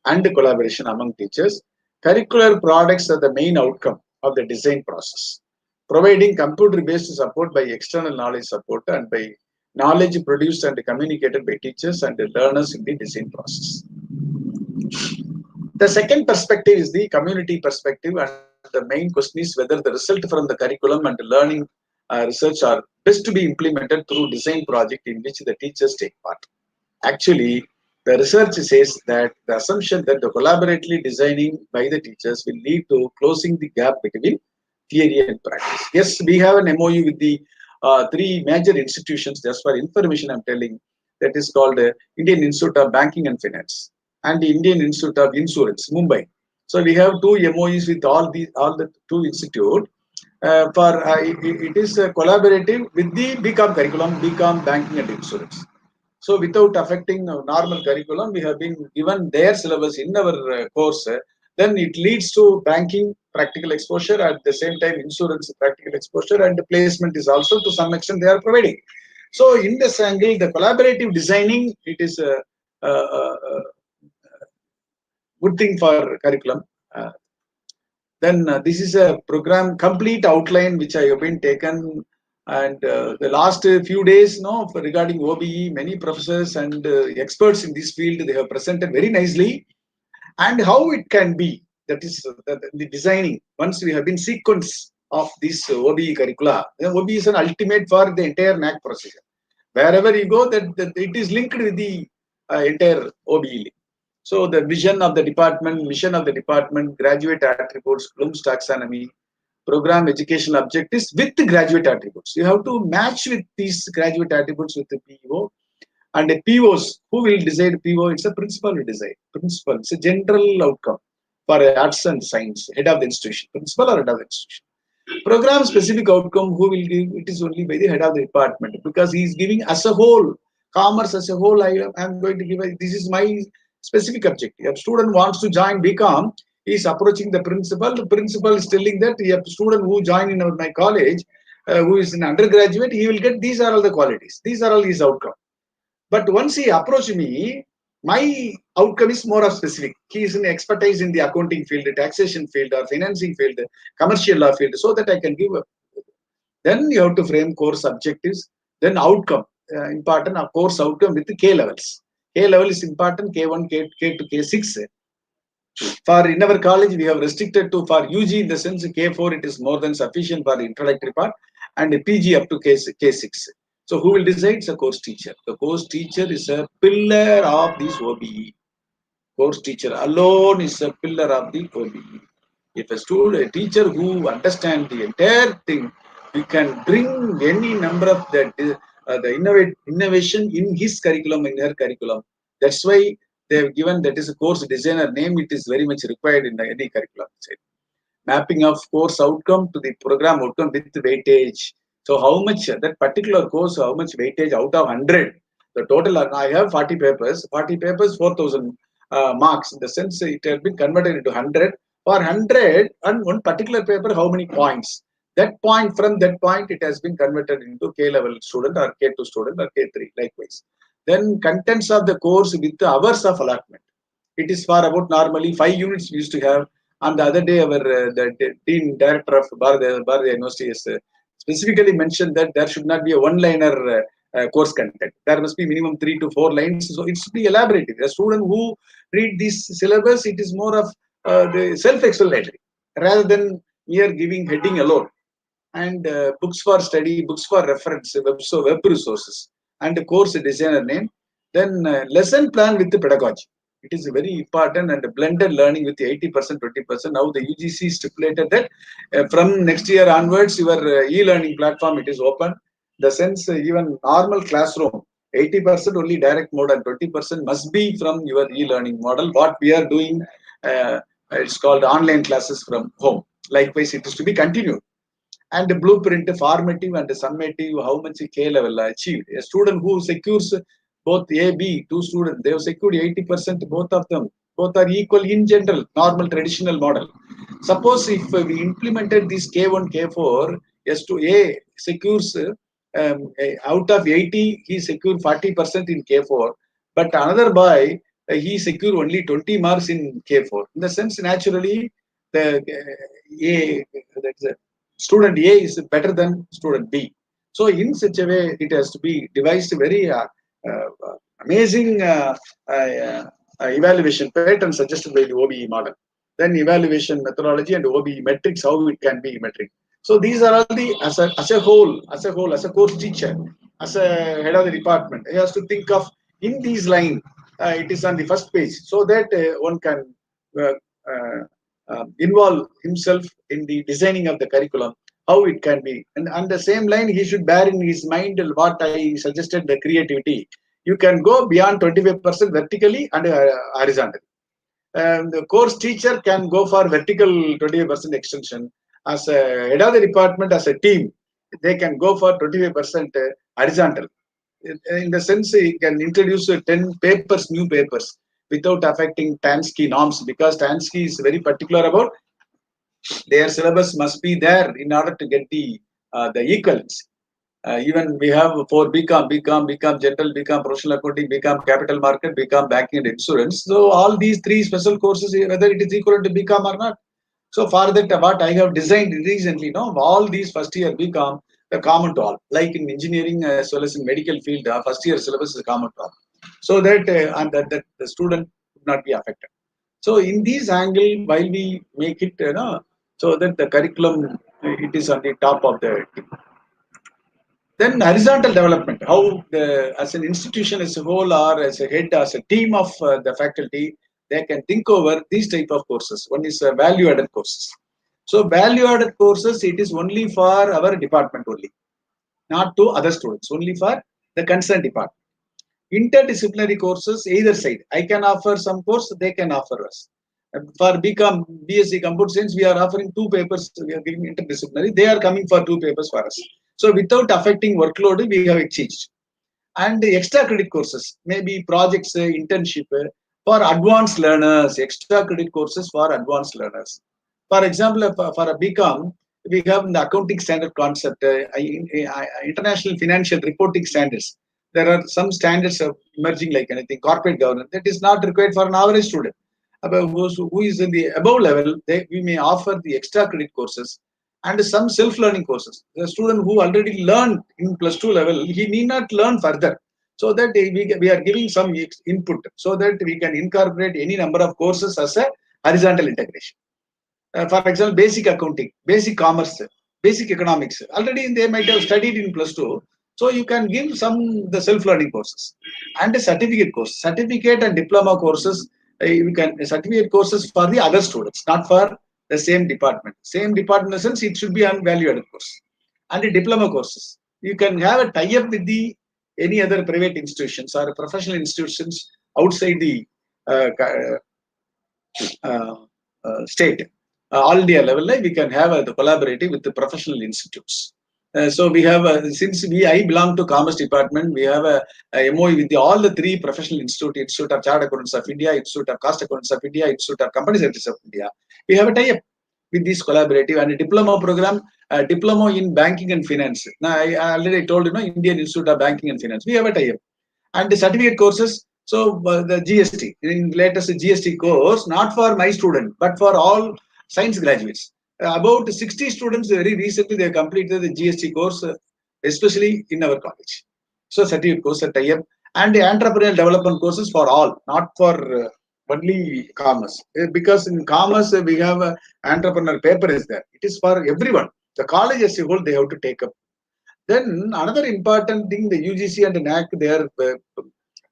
and the collaboration among teachers. Curricular products are the main outcome of the design process, providing computer-based support by external knowledge support and by knowledge produced and communicated by teachers and the learners in the design process. The second perspective is the community perspective, and the main question is whether the result from the curriculum and the learning research are best to be implemented through design project in which the teachers take part. Actually, the research says that the assumption that the collaboratively designing by the teachers will lead to closing the gap between theory and practice. Yes, we have an MOU with the three major institutions. Just for information, I'm telling, that is called Indian Institute of Banking and Finance and the Indian Institute of Insurance, Mumbai. So we have two MOUs with all the two institutes. It is collaborative with the BCom curriculum, BCom Banking and Insurance. So without affecting normal curriculum, we have been given their syllabus in our course. Then it leads to banking practical exposure, at the same time insurance practical exposure, and the placement is also to some extent they are providing. So in this angle, the collaborative designing, it is a good thing for curriculum. Then this is a program complete outline which I have been taken, and the last few days, regarding OBE, many professors and experts in this field, they have presented very nicely, and how it can be. That is the designing. Once we have been sequence of this OBE curricula, then OBE is an ultimate for the entire NAAC procedure. Wherever you go, that it is linked with the entire OBE. So the vision of the department, mission of the department, graduate attributes, Bloom's taxonomy, program educational objectives with the graduate attributes. You have to match with these graduate attributes with the PO. And the POs, who will decide PO? It's a principal will decide. Principal, it's a general outcome for arts and science, head of the institution, principal or head of the institution. Program specific outcome, who will give? It is only by the head of the department, because he is giving as a whole, commerce as a whole. I am going to give, this is my specific objective. If a student wants to join BCom, he is approaching the principal. The principal is telling that if a student who join in my college, who is an undergraduate, he will get these are all the qualities. These are all his outcome. But once he approached me, my outcome is more of specific. He is an expertise in the accounting field, the taxation field, or financing field, commercial law field, so that I can give. Then you have to frame course objectives, then outcome, important course outcome with the K levels. K level is important, K1, K2, K6. For in our college, we have restricted to, for UG in the sense K4, it is more than sufficient for the introductory part, and PG up to K6. So who will decide? It's a course teacher. The course teacher is a pillar of this OBE. Course teacher alone is a pillar of the OBE. If a teacher who understands the entire thing, we can bring any number of the innovation in his curriculum, in her curriculum. That's why they have given that is a course designer name. It is very much required in any curriculum. Mapping of course outcome to the program outcome with weightage. So how much that particular course, how much weightage out of 100? The total, I have 40 papers, 4,000 marks. In the sense it has been converted into 100. For 100 and one particular paper, how many points? That point, from that point, it has been converted into K level student or K2 student or K3, likewise. Then contents of the course with the hours of allotment. It is for about normally 5 units we used to have. And the other day, our the dean director of Bharat University has specifically mentioned that there should not be a one-liner course content. There must be minimum 3 to 4 lines. So it should be elaborated. A student who read this syllabus, it is more of the self-explanatory rather than mere giving heading alone. And books for study, books for reference, web resources, and the course designer name. Then lesson plan with the pedagogy. It is very important, and blended learning with the 80%, 20%. Now the UGC stipulated that from next year onwards, your e-learning platform, it is open. The sense even normal classroom, 80% only direct mode and 20% must be from your e-learning model. What we are doing, it's called online classes from home. Likewise, it is to be continued. And the blueprint, formative and summative, how much K level achieved. A student who secures both A, B, two students, they have secured 80%, both of them. Both are equal in general, normal traditional model. Suppose if we implemented this K1, K4, A secures out of 80, he secured 40% in K4, but another boy, he secured only 20 marks in K4. In the sense, naturally, the A, student A is better than student B. So in such a way, it has to be devised very amazing evaluation pattern suggested by the OBE model. Then evaluation methodology and OBE metrics, how it can be metric. So these are all the as a whole, as a course teacher, as a head of the department, he has to think of in these lines. It is on the first page, so that one can involve himself in the designing of the curriculum, how it can be. And on the same line, he should bear in his mind what I suggested, the creativity. You can go beyond 25% vertically and horizontally. The course teacher can go for vertical 25% extension. As a head of the department, as a team, they can go for 25% horizontal. In the sense, he can introduce 10 papers, new papers, without affecting TANSCI norms, because TANSCI is very particular about their syllabus must be there in order to get the equivalence. Even we have for BCom, General, BCom, Professional Accounting, BCom, Capital Market, BCom, Banking and Insurance. So all these three special courses, whether it is equivalent to BCom or not. So for that, what I have designed recently, all these first year BCom, the common to all. Like in engineering as well as in medical field, first year syllabus is common to all. So that and that the student would not be affected. So in this angle, while we make it, so that the curriculum, it is on the top of the team. Then horizontal development, how as an institution as a whole or as a head, as a team of the faculty, they can think over these type of courses. One is value-added courses. So value-added courses, it is only for our department only, not to other students, only for the concerned department. Interdisciplinary courses, either side. I can offer some course, they can offer us. For BCom, BSc Computer Science, we are offering 2 papers, we are giving interdisciplinary. They are coming for 2 papers for us. So without affecting workload, we have exchanged. And the extra credit courses, maybe projects, internship, for advanced learners, extra credit courses for advanced learners. For example, for a BCom, we have the accounting standard concept, international financial reporting standards. There are some standards emerging like anything, corporate governance, that is not required for an average student. Who is in the above level, we may offer the extra credit courses and some self-learning courses. The student who already learned in +2 level, he need not learn further. So that we are giving some input so that we can incorporate any number of courses as a horizontal integration. For example, basic accounting, basic commerce, basic economics. Already they might have studied in +2. So you can give some the self-learning courses and a certificate course, certificate and diploma courses. You can certificate courses for the other students, not for the same department. Same department in the sense it should be on value-added course. And the diploma courses, you can have a tie-up with the any other private institutions or professional institutions outside the state, all India level, we can have the collaborative with the professional institutes. So we have, since I belong to Commerce Department, we have a MOU with all the three professional institutes, Institute of Chartered Accountants of India, Institute of Cost Accountants of India, Institute of Company Secretaries of India. We have a tie-up with this collaborative and a diploma program, diploma in banking and finance. Now, I already told Indian Institute of Banking and Finance. We have a tie-up. And the certificate courses, so the GST, in latest GST course, not for my student, but for all science graduates. About 60 students very recently they completed the GST course, especially in our college. So certificate course at tie-up, and the entrepreneurial development courses for all, not for only commerce. Because in commerce we have entrepreneur paper is there. It is for everyone. The college as a whole they have to take up. Then another important thing, the UGC and the NAAC, they are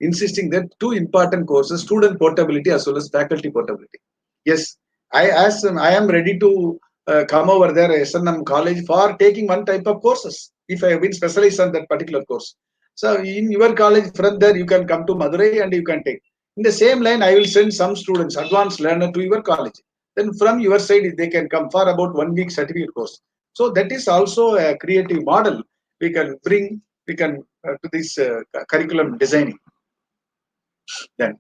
insisting that two important courses, student portability as well as faculty portability. Yes, I am ready to come over there SNM college for taking one type of courses if I have been specialized on that particular course. So in your college, from there you can come to Madurai and you can take. In the same line, I will send some students, advanced learner to your college. Then from your side, they can come for about 1 week certificate course. So that is also a creative model we can bring, to this curriculum designing. Then,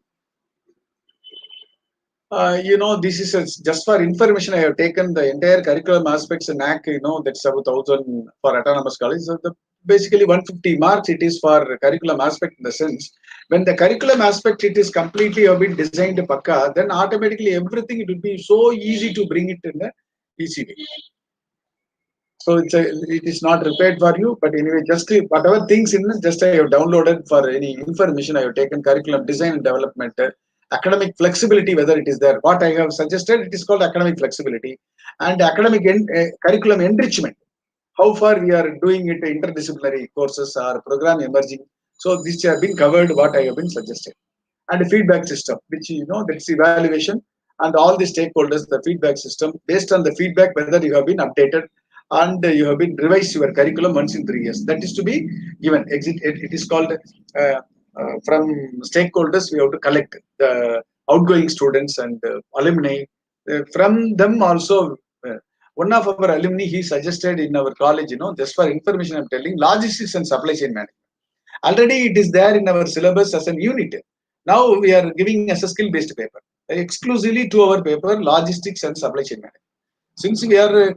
this is just for information. I have taken the entire curriculum aspects in NAAC. That's about 1,000 for autonomous college. So basically 150 marks. It is for curriculum aspect in the sense when the curriculum aspect it is completely have been designed pakka, then automatically everything it will be so easy to bring it in the easy way. So it is not prepared for you, but anyway, just whatever things in just I have downloaded for any information. I have taken curriculum design and development, academic flexibility, whether it is there. What I have suggested, it is called academic flexibility and academic curriculum enrichment. How far we are doing it, interdisciplinary courses or program emerging. So this have been covered. What I have been suggested, and the feedback system, which that's evaluation and all the stakeholders, the feedback system based on the feedback whether you have been updated and you have been revised your curriculum once in 3 years. That is to be given. It is called from stakeholders. We have to collect the outgoing students and alumni. From them also, one of our alumni he suggested in our college. Just for information, I'm telling logistics and supply chain management. Already it is there in our syllabus as an unit. Now we are giving as a skill-based paper, exclusively to our paper, logistics and supply chain management. Since we are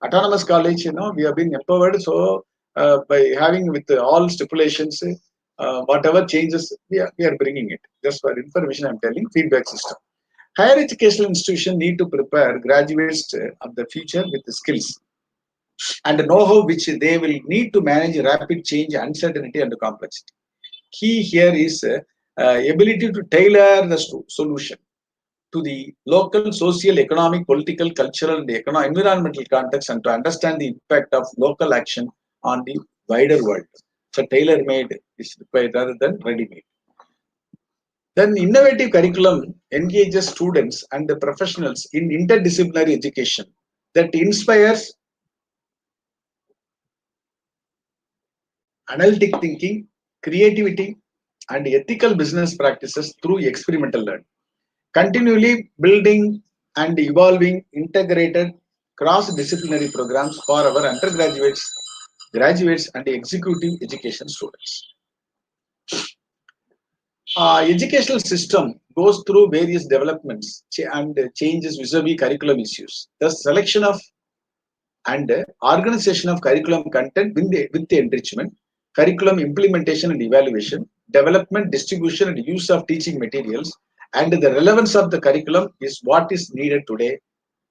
autonomous college, we have been empowered. So by having with all stipulations, whatever changes we are bringing it. Just for information, I'm telling feedback system. Higher educational institution need to prepare graduates of the future with the skills and know-how which they will need to manage rapid change, uncertainty, and complexity. Key here is ability to tailor the solution to the local, social, economic, political, cultural, and environmental context, and to understand the impact of local action on the wider world. So tailor-made is required rather than ready-made. Then innovative curriculum engages students and the professionals in interdisciplinary education that inspires analytic thinking, creativity, and ethical business practices through experimental learning. Continually building and evolving integrated cross-disciplinary programs for our undergraduates, graduates, and executive education students. Educational system goes through various developments and changes vis-a-vis curriculum issues. The selection of and organization of curriculum content with the enrichment, curriculum implementation and evaluation, development, distribution, and use of teaching materials, and the relevance of the curriculum is what is needed today.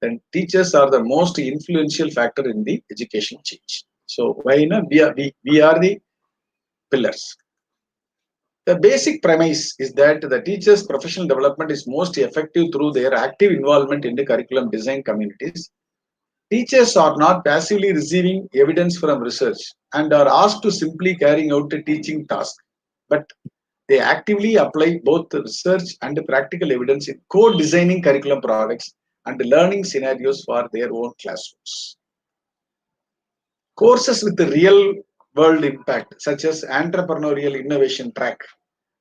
Then teachers are the most influential factor in the education change. So why we are the pillars. The basic premise is that the teachers' professional development is most effective through their active involvement in the curriculum design communities. Teachers are not passively receiving evidence from research and are asked to simply carrying out a teaching task, but they actively apply both the research and the practical evidence in co-designing curriculum products and learning scenarios for their own classrooms. Courses with the real world impact, such as entrepreneurial innovation track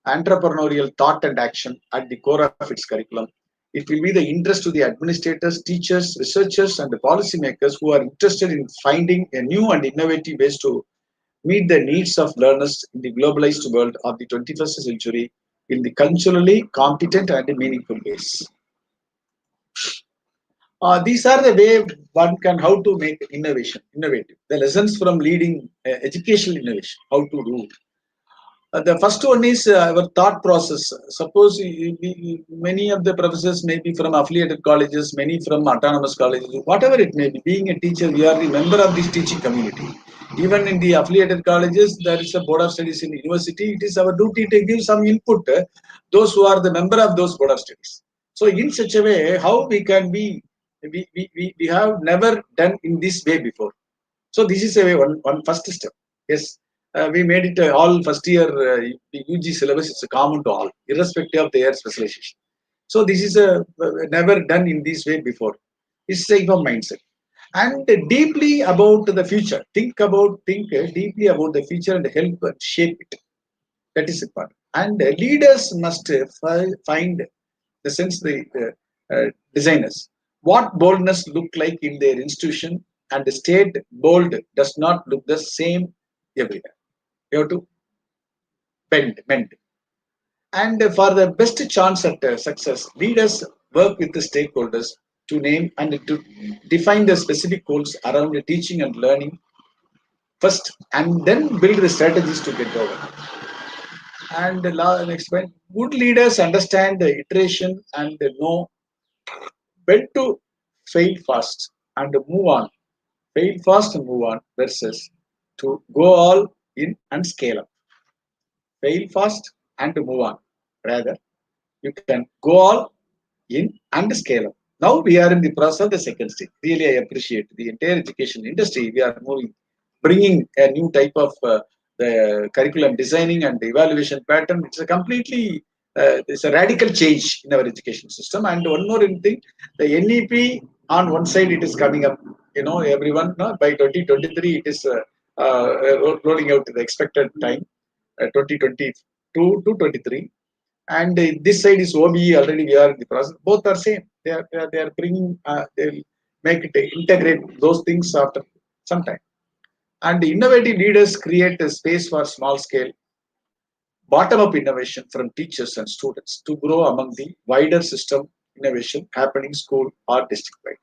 entrepreneurial thought and action at the core of its curriculum. It will be the interest to the administrators, teachers, researchers, and the policymakers who are interested in finding a new and innovative ways to meet the needs of learners in the globalized world of the 21st century in the culturally competent and meaningful ways. These are the way one can how to make innovative. The lessons from leading educational innovation, how to do. The first one is our thought process. Suppose many of the professors may be from affiliated colleges, many from autonomous colleges, whatever it may be. Being a teacher, we are the member of this teaching community. Even in the affiliated colleges, there is a board of studies in the university. It is our duty to give some input. Those who are the member of those board of studies. So in such a way, how we can be, we have never done in this way before. So this is a way, one first step. Yes, we made it all first year UG syllabus. It's common to all, irrespective of their specialization. So this is never done in this way before. It's a type of mindset. And deeply about the future. Think deeply about the future and help shape it. That is important. And leaders must find the sense designers. What boldness look like in their institution, and the state bold does not look the same everywhere. You have to mend. And for the best chance at success, leaders work with the stakeholders to name and to define the specific goals around the teaching and learning first, and then build the strategies to get over. And the next point, good leaders understand the iteration and know when to fail fast and move on. Fail fast and move on versus to go all in and scale up. Fail fast and to move on. Rather, you can go all in and scale up. Now we are in the process of the second stage. Really, I appreciate the entire education industry. We are moving, bringing a new type of the curriculum designing and the evaluation pattern. It's a completely, it's a radical change in our education system. And one more thing, the NEP on one side it is coming up. You know, everyone by 2023 it is rolling out the expected time, 2022 to 23. And this side is OBE. Already we are in the process. Both are same. They are bringing. They'll make it integrate those things after some time. And the innovative leaders create a space for small scale, bottom up innovation from teachers and students to grow among the wider system innovation happening school or district wide.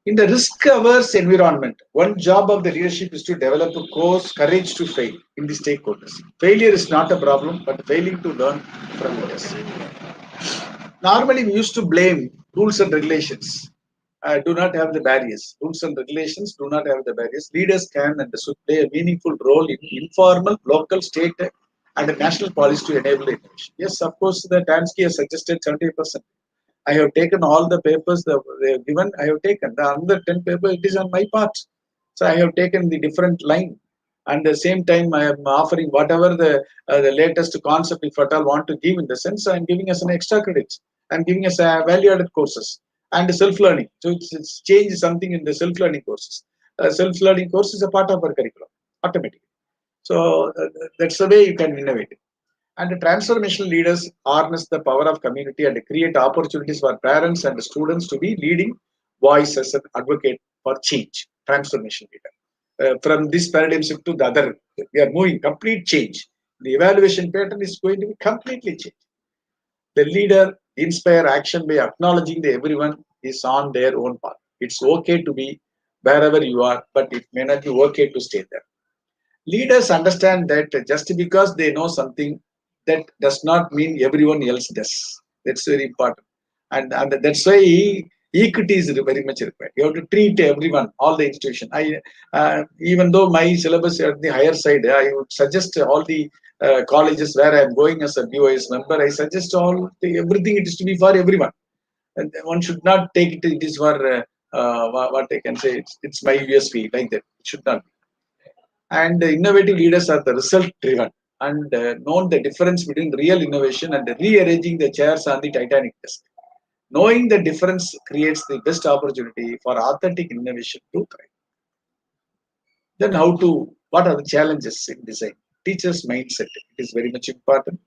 In the risk-averse environment, one job of the leadership is to develop a courage to fail in the stakeholders. Failure is not a problem, but failing to learn from it is. Normally, we used to blame rules and regulations. Do not have the barriers. Rules and regulations do not have the barriers. Leaders can and should play a meaningful role in informal, local, state, and national policy to enable innovation. Yes, of course, the Tansky has suggested 70%. I have taken all the papers they have given. I have taken the other 10 papers. It is on my part. So I have taken the different line. And at the same time, I am offering whatever the latest concept, if at all want to give in the sense, I am giving us an extra credits. I am giving us a value-added courses and self-learning. So it's changed something in the self-learning courses. Self-learning course is a part of our curriculum automatically. So that's the way you can innovate. And the transformational leaders harness the power of community and create opportunities for parents and students to be leading voices and advocate for change. Transformation leader. From this paradigm shift to the other, we are moving complete change. The evaluation pattern is going to be completely changed. The leader inspire action by acknowledging that everyone is on their own path. It's okay to be wherever you are, but it may not be okay to stay there. Leaders understand that just because they know something, that does not mean everyone else does. That's very important. And that's why equity is very much required. You have to treat everyone, all the institution. Even though my syllabus is at the higher side, I would suggest all the colleges where I am going as a BOS member, I suggest everything it is to be for everyone. And one should not take it, it is for what I can say, it's my USP, like that. It should not be. And innovative leaders are the result driven and known the difference between real innovation and rearranging the chairs on the Titanic desk. Knowing the difference creates the best opportunity for authentic innovation to thrive. Then what are the challenges in design? teacher's mindset. It is very much important.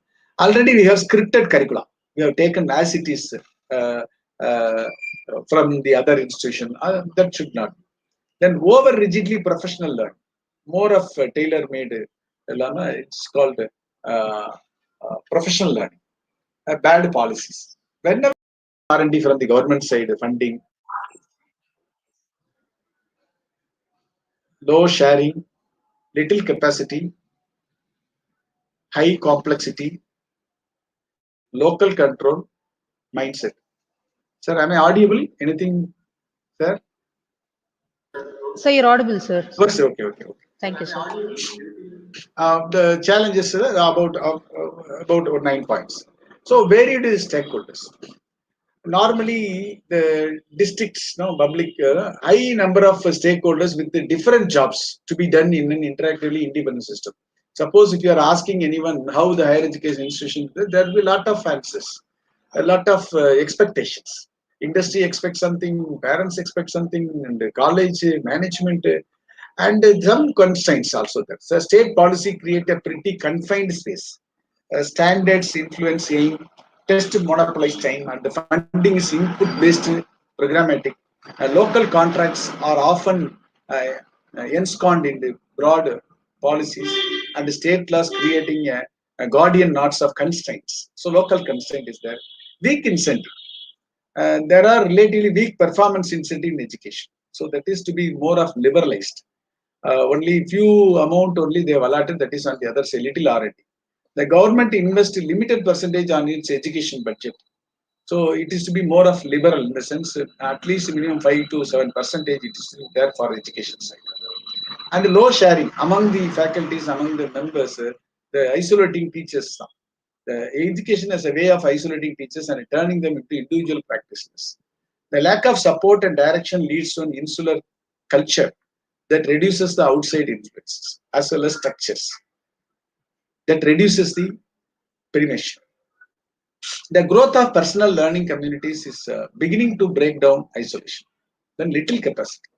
Already we have scripted curriculum. We have taken as it is uh, uh, from the other institution. That should not be. Then over rigidly professional learning, more of tailor-made learning. It's called professional learning. Bad policies. Whenever R&D from the government side, funding, low sharing, little capacity, high complexity, local control, mindset. Sir, am I audible? Anything, sir? So you're audible, sir. Okay. Thank you, sir. The challenges about 9 points. So varied stakeholders. Normally, the districts, no public, high number of stakeholders with the different jobs to be done in an interactively independent system. Suppose if you are asking anyone how the higher education institution, there will be a lot of answers, a lot of expectations. Industry expects something, parents expect something, and the college management, and some constraints also there. So state policy create a pretty confined space. Standards influence aim, test monopolize time, and the funding is input-based programmatic. Local contracts are often ensconced in the broad policies, and the state laws creating a guardian knots of constraints. So local constraint is there. Weak incentive. There are relatively weak performance incentive in education. So that is to be more of liberalized. Only few amount only they have allotted, that is on the other side, little R&D. The government invests a limited percentage on its education budget. So it is to be more of liberal in the sense at least minimum 5 to 7% it is there for education side. And low sharing among the faculties, among the members, the isolating teachers. The education as a way of isolating teachers and turning them into individual practitioners. The lack of support and direction leads to an insular culture that reduces the outside influences as well as structures. That reduces the perimeter. The growth of personal learning communities is beginning to break down isolation. Then little capacity.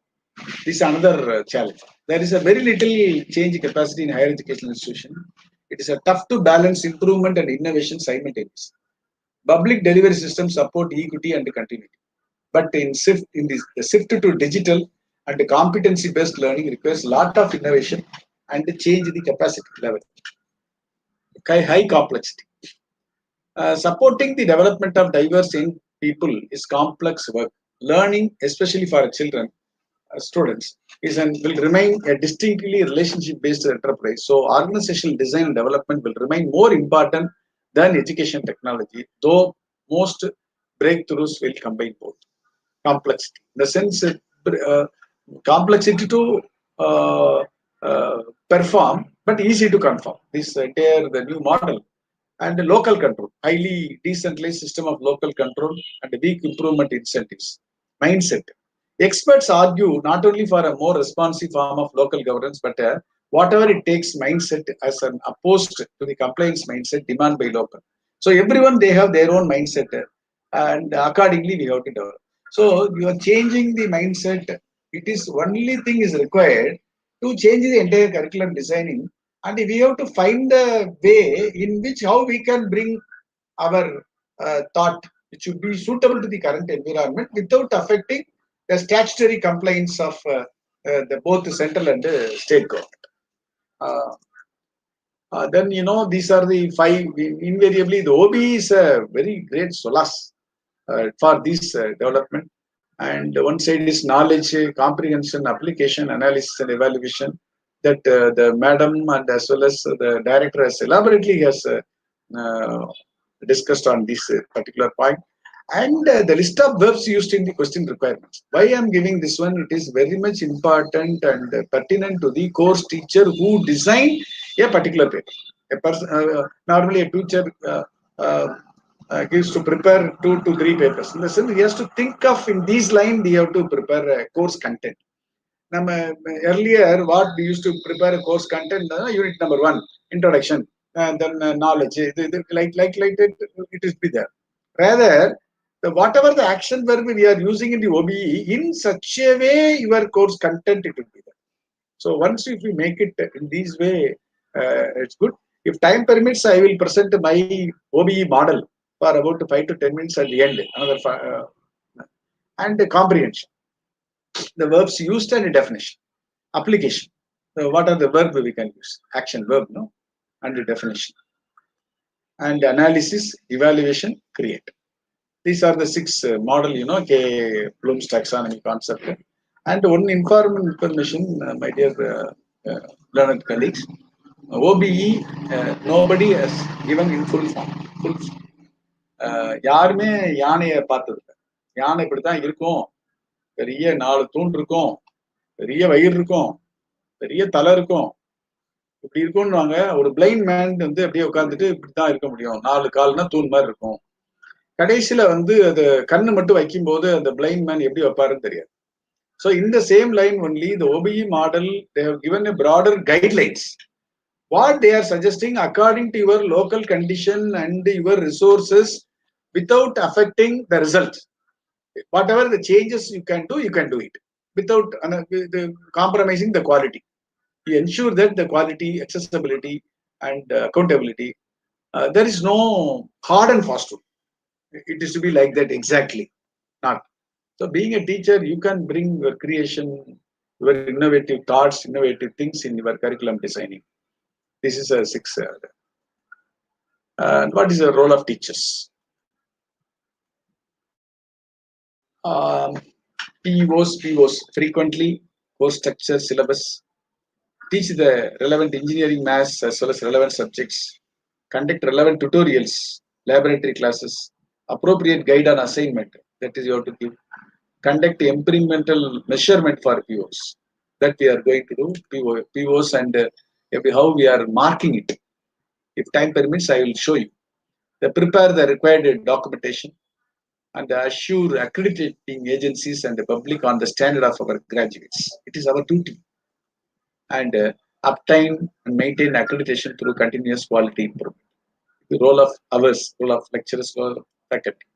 This is another challenge. There is a very little change capacity in higher education institution. It is a tough to balance improvement and innovation simultaneously. Public delivery systems support equity and continuity. But in the shift to digital and competency-based learning requires a lot of innovation and change the capacity level. High complexity. Supporting the development of diverse young people is complex work. Learning, especially for children, students, will remain a distinctly relationship-based enterprise. So organizational design and development will remain more important than education technology, though most breakthroughs will combine both. Complexity, in the sense complexity to perform, but easy to conform. This the new model. And the local control, highly decentralized system of local control and weak improvement incentives. Mindset. Experts argue not only for a more responsive form of local governance, but whatever it takes mindset as an opposed to the compliance mindset demand by local. So everyone, they have their own mindset, and accordingly we have to develop. So you are changing the mindset. It is only thing is required to change the entire curriculum designing, and we have to find a way in which how we can bring our thought which should be suitable to the current environment without affecting the statutory compliance of the both the central and state government. Then these are the 5. Invariably, the OB is a very great solace for this development. And one side is knowledge, comprehension, application, analysis, and evaluation. That the madam and as well as the director has elaborately has discussed on this particular point. And the list of verbs used in the question requirements. Why I am giving this one? It is very much important and pertinent to the course teacher who designed a particular paper. A person, normally a teacher gives to prepare 2 to 3 papers. In the sense, he has to think of in these lines, he have to prepare a course content. Now, earlier, what we used to prepare a course content, unit number 1, introduction, and then knowledge, like it is be there. Rather, whatever the action verb we are using in the OBE, in such a way, your course content it will be there. So once if we make it in this way, it's good. If time permits, I will present my OBE model for about 5 to 10 minutes at the end. And the comprehension, the verbs used and the definition, application. So what are the verbs we can use? Action, verb, no, and the definition, and analysis, evaluation, create. These are the 6 model, Bloom's taxonomy concept. And one information, my dear learned colleagues, OBE, nobody has given in full form. யாருமே யானையை பார்த்தது இல்லை. யானை இப்படித்தான் இருக்கும், பெரிய 4 தூண் இருக்கும், பெரிய வயிறு இருக்கும், பெரிய தலை இருக்கும், இப்படி இருக்கும்னுவாங்க. ஒரு பிளைண்ட் மேன் வந்து அப்படியே உட்காந்துட்டு இப்படித்தான் இருக்க முடியும், 4 கால்னா தூண் மாதிரி இருக்கும். கடைசியில வந்து அது கண்ணு மட்டும் வைக்கும் போது அந்த பிளைண்ட் மேன் எப்படி வைப்பாருன்னு தெரியாது. So in the same line only, the OBE model, they have given a broader guidelines. What they are suggesting according to your local condition and your resources, without affecting the result. Whatever the changes you can do it without compromising the quality. You ensure that the quality, accessibility, and accountability. There is no hard and fast rule. It is to be like that exactly, not. So being a teacher, you can bring your creation, your innovative thoughts, innovative things in your curriculum designing. This is a 6. And what is the role of teachers? POs, frequently, course structure, syllabus, teach the relevant engineering, maths, as well as relevant subjects, conduct relevant tutorials, laboratory classes, appropriate guide on assignment, that is you have to give, conduct experimental measurement for POs, that we are going to do, POs, and how we are marking it. If time permits, I will show you. They prepare the required documentation and assure accrediting agencies and the public on the standard of our graduates. It is our duty. And obtain and maintain accreditation through continuous quality improvement. The role of ours, role of lecturers, role of faculty.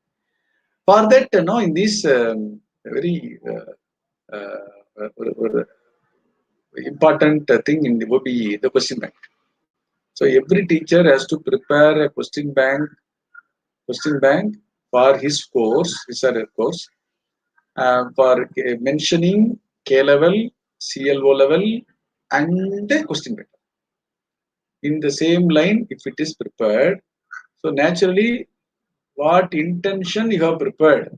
For that, in this very important thing in the OBE, the question bank. So every teacher has to prepare a question bank for his course, his or her course, for mentioning K level, CLO level, and question bank. In the same line, if it is prepared, so naturally, what intention you have prepared,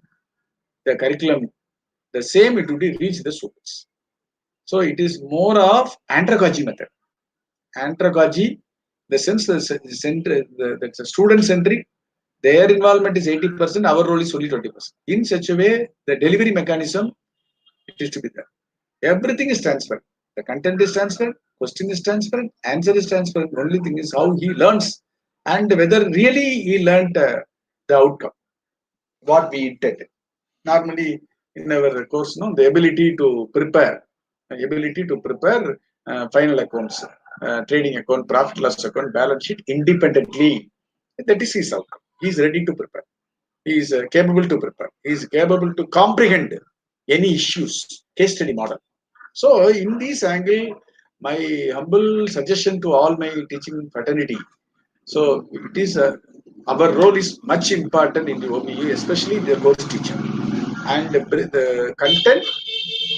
the curriculum, the same it would reach the students. So it is more of andragogy method. Andragogy, the sense the student centric, their involvement is 80%, our role is only 20%. In such a way, the delivery mechanism, it is to be there. Everything is transferred. The content is transferred, question is transferred, answer is transferred. The only thing is how he learns and whether really he learned the outcome, what we intended. Normally, in our course, the ability to prepare final accounts, trading account, profit loss account, balance sheet independently. That is his outcome. He is ready to prepare. He is capable to prepare. He is capable to comprehend any issues, case study model. So, in this angle, my humble suggestion to all my teaching fraternity. So, it is our role is much important in the OBE, especially the course teacher, and the content,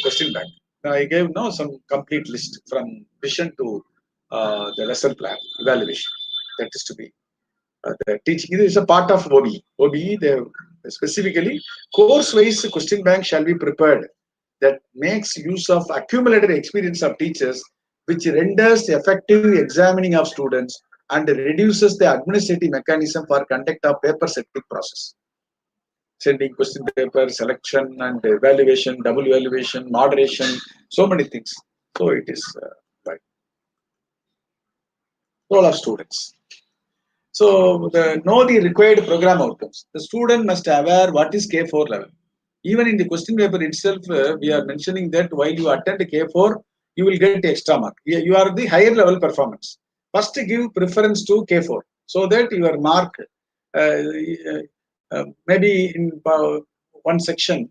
question bank. Now, I gave some complete list from vision to the lesson plan evaluation. That is to be the teaching. It is a part of OBE. OBE, specifically course-wise question bank shall be prepared that makes use of accumulated experience of teachers, which renders effective examining of students and reduces the administrative mechanism for conduct of paper setting process. Sending question paper, selection and evaluation, double evaluation, moderation, so many things. So it is right. Role of students. So know the required program outcomes. The student must aware what is K4 level. Even in the question paper itself, we are mentioning that while you attend K4, you will get extra mark. You are the higher level performance. First, give preference to K4 so that your mark, maybe in one section,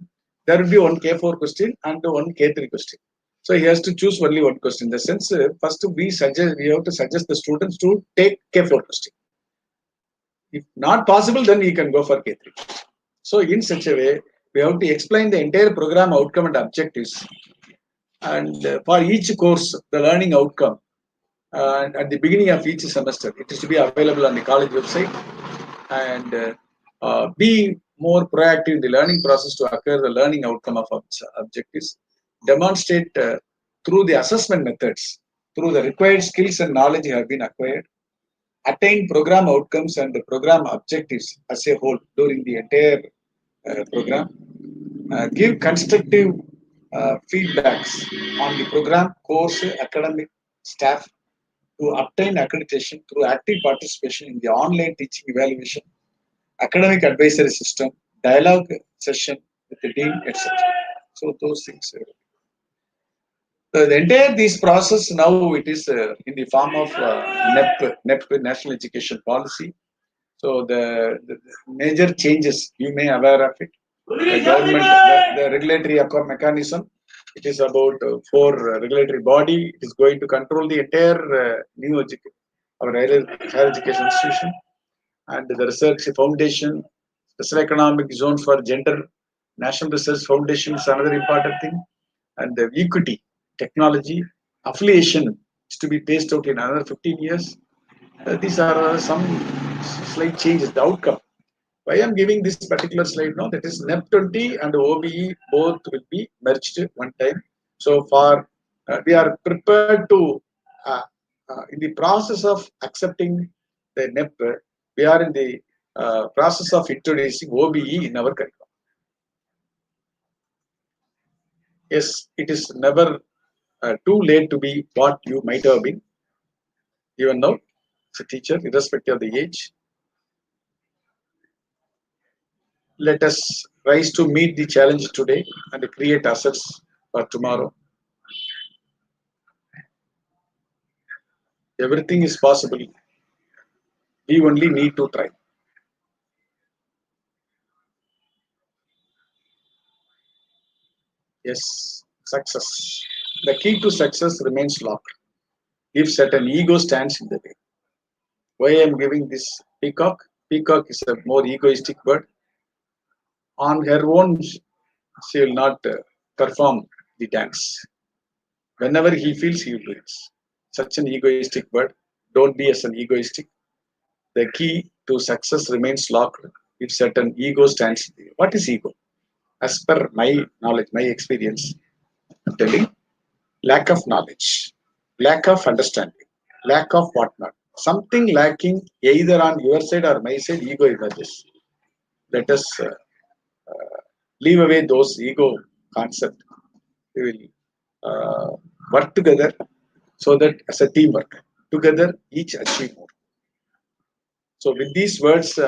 there will be one K4 question and one K3 question. So he has to choose only one question. In the sense, first we have to suggest the students to take K4 testing. If not possible, then he can go for K3. So in such a way, we have to explain the entire program outcome and objectives. And for each course, the learning outcome. And at the beginning of each semester, it is to be available on the college website. And be more proactive in the learning process to acquire the learning outcome of objectives. Demonstrate through the assessment methods, through the required skills and knowledge have been acquired. Attain program outcomes and the program objectives as a whole during the entire program. Give constructive feedbacks on the program, course, academic staff to obtain accreditation through active participation in the online teaching evaluation, academic advisory system, dialogue session with the dean, etc. So those things. The entire this process now it is in the form of NEP, National Education Policy. So the major changes you may aware of it. The government, the regulatory mechanism. It is about four regulatory body. It is going to control the entire new our higher education institution, and the research foundation, special economic zones for gender, national research foundation is another important thing, and the equity, technology, affiliation is to be phased out in another 15 years. These are some slight changes, the outcome. Why I am giving this particular slide now, that is NEP 20 and OBE both will be merged one time. So far, we are prepared to, in the process of accepting the NEP, we are in the process of introducing OBE in our curriculum. Yes, it is never too late to be what you might have been, even now, as a teacher, irrespective of the age. Let us rise to meet the challenge today and create assets for tomorrow. Everything is possible. We only need to try. Yes, success. The key to success remains locked. If certain ego stands in the way. Why I am giving this peacock? Peacock is a more egoistic bird. On her own, she will not perform the dance. Whenever he feels, he will do it. Such an egoistic bird. Don't be as an egoistic. The key to success remains locked if certain ego stands in the way. What is ego? As per my knowledge, my experience, I'm telling, lack of knowledge, lack of understanding, lack of whatnot. Something lacking either on your side or my side, ego emerges. Let us leave away those ego concepts. We will work together so that as a teamwork, together each achieve more. So with these words,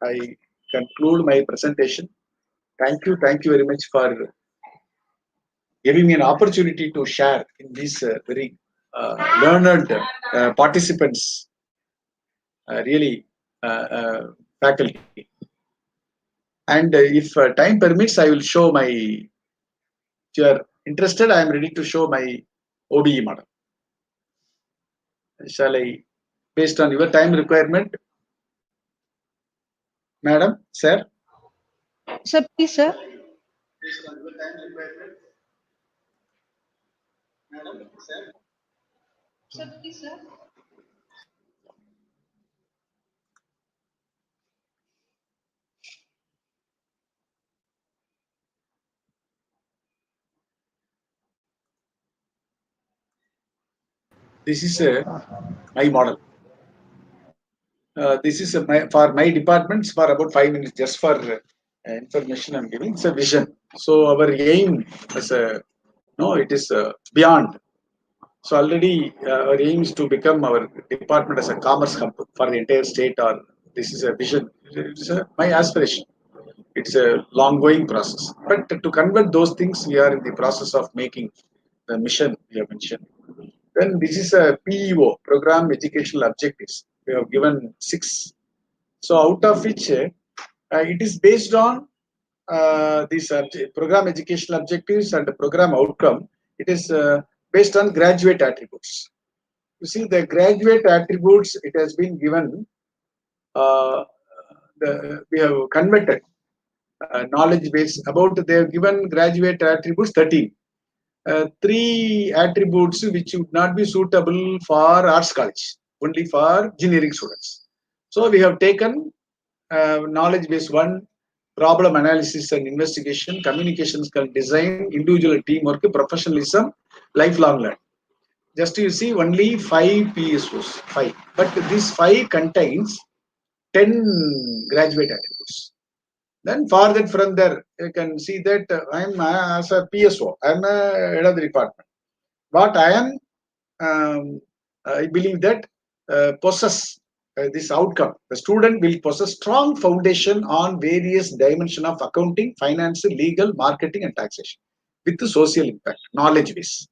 I conclude my presentation. Thank you very much for giving me an opportunity to share in these very learned participants, really faculty. And if time permits, I will show my, if you are interested, I am ready to show my OBE model. Shall I, based on your time requirement? Madam, sir? Sir, please, sir. Based on your time requirement? Madam, sir? Sir, please, sir. This is my model. This is for my departments for about 5 minutes, just for information I'm giving. It's a vision. So our aim as a, no, it is beyond. So already our aim is to become our department as a commerce hub for the entire state. Or this is a vision. It's my aspiration. It's a long-going process. But to convert those things, we are in the process of making the mission we have mentioned. Then this is a PEO, Program Educational Objectives. We have given 6. So out of which it is based on these program educational objectives and the program outcome. It is based on graduate attributes. You see, the graduate attributes, it has been given, we have converted knowledge base about, they have given graduate attributes 13. 3 attributes which would not be suitable for arts college, only for engineering students. So we have taken knowledge base 1, problem analysis and investigation, communication skill, design, individual teamwork, professionalism, lifelong learning. Just you see only 5 PSOs, 5. But this 5 contains 10 graduate attributes. Then further from there, you can see that I'm as a PSO, I'm a head of the department. What I am, I believe that possess this outcome. The student will possess strong foundation on various dimensions of accounting, finance, legal, marketing, and taxation with the social impact, knowledge base.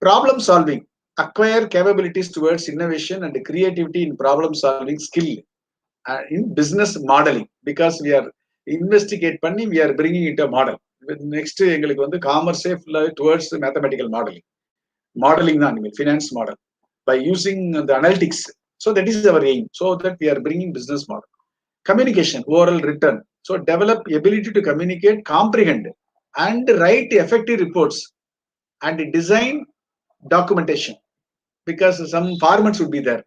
Problem solving, acquire capabilities towards innovation and creativity in problem solving skill in business modeling, because we are investigate panni, we are bringing it a model. Next எங்களுக்கு வந்து commerce towards mathematical modeling தான் finance model by using the analytics. So that is our aim, so that we are bringing business model. Communication, oral, written. So develop ability to communicate, comprehend and write effective reports and design documentation, because some formats would be there,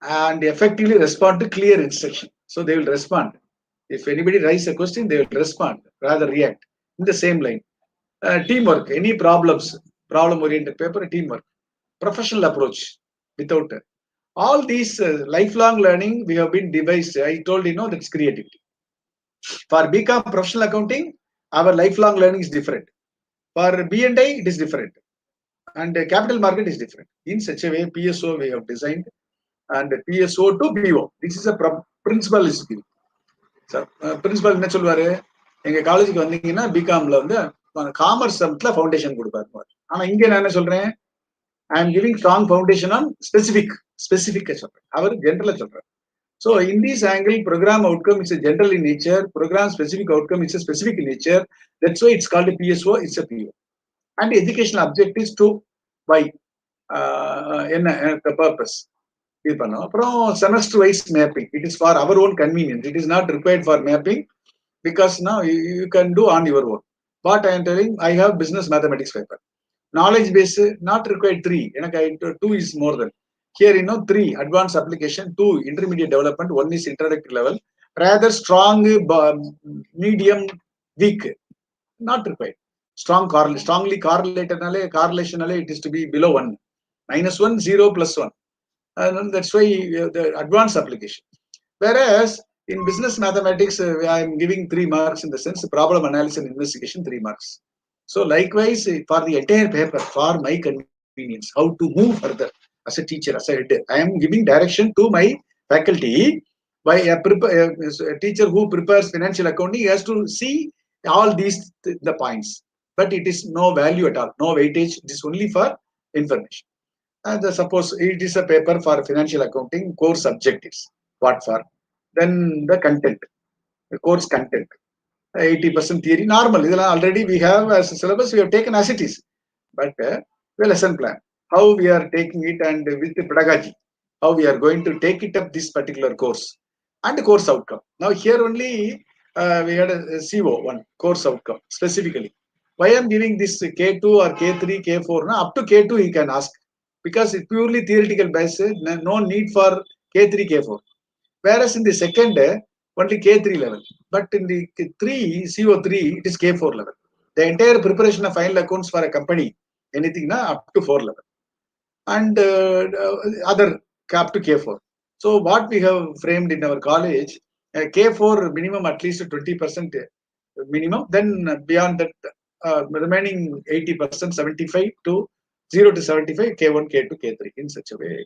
and effectively respond to clear instruction. So they will respond. If anybody raises a question, they will respond, rather react in the same line. Teamwork, any problems, problem oriented paper, teamwork. Professional approach, without all these lifelong learning we have been devised. I told that's creativity. For BCom professional accounting, our lifelong learning is different. For B&I, it is different. And capital market is different. In such a way, PSO we have designed, and PSO to PO. This is a principal is given. So, principal என்ன சொல்வாரு, எங்க காலேஜுக்கு வந்தீங்கன்னா பிகாம்ல வந்து commerce சப்ஜெக்ட்ல foundation கொடுப்பாரு. ஆனா இங்க நான் என்ன சொல்றேன், I am giving strong foundation on specific சொல்றேன், அவர் ஜெனரலா சொல்றாரு. So in this angle, program outcome is a general in nature, program specific outcome is a specific in nature. That's why it's called a PSO, it's a PO. And educational objectives to why the purpose. அப்புறம் semester wise mapping, it is for our own convenience, it is not required for mapping, because now you can do on your own. What I am telling, I have business mathematics paper. Knowledge base not required 3, 2 is more than. Here 3 advanced application, 2 intermediate development, 1 is introductory level, rather strong, medium, weak, not required. Strongly correlated, correlation it is to be below 1, -1, 0, +1. And that's why the advanced application. Whereas in business mathematics, I am giving 3 marks in the sense problem analysis and investigation 3 marks. So likewise for the entire paper, for my convenience, how to move further as a teacher, as a head, I am giving direction to my faculty. By a teacher who prepares financial accounting, he has to see all these the points, but it is no value at all, no weightage. It is only for information. Suppose it is a paper for financial accounting, course objectives, what for? Then the content, the course content, 80% theory, normal. Already we have as a syllabus, we have taken as it is. But the lesson plan, how we are taking it, and with the pedagogy, how we are going to take it up this particular course, and the course outcome. Now here only we had a CO1, course outcome specifically. Why I am giving this K2 or K3, K4? Now up to K2 you can ask, because it's purely theoretical basis, no need for K3, K4. Whereas in the second, only K3 level. But in the 3, CO3, it is K4 level. The entire preparation of final accounts for a company, anything up to 4 level. And other up to K4. So what we have framed in our college, K4 minimum at least 20% minimum. Then beyond that, remaining 80%, 75 to 0 to 75, K1, K2, K3 in such a way.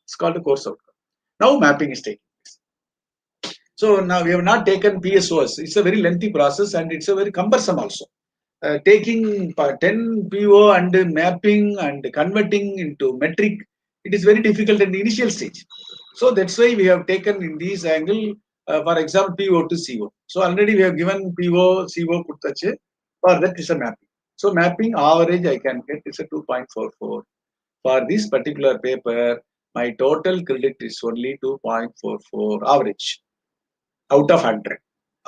It's called a course outcome. Now mapping is taking place. So now we have not taken PSOs. It's a very lengthy process, and it's a very cumbersome also. Taking 10 PO and mapping and converting into metric, it is very difficult in the initial stage. So that's why we have taken in this angle, for example, PO to CO. So already we have given PO, CO, for that is a mapping. So mapping average I can get is a 2.44. For this particular paper, my total credit is only 2.44 average out of 100.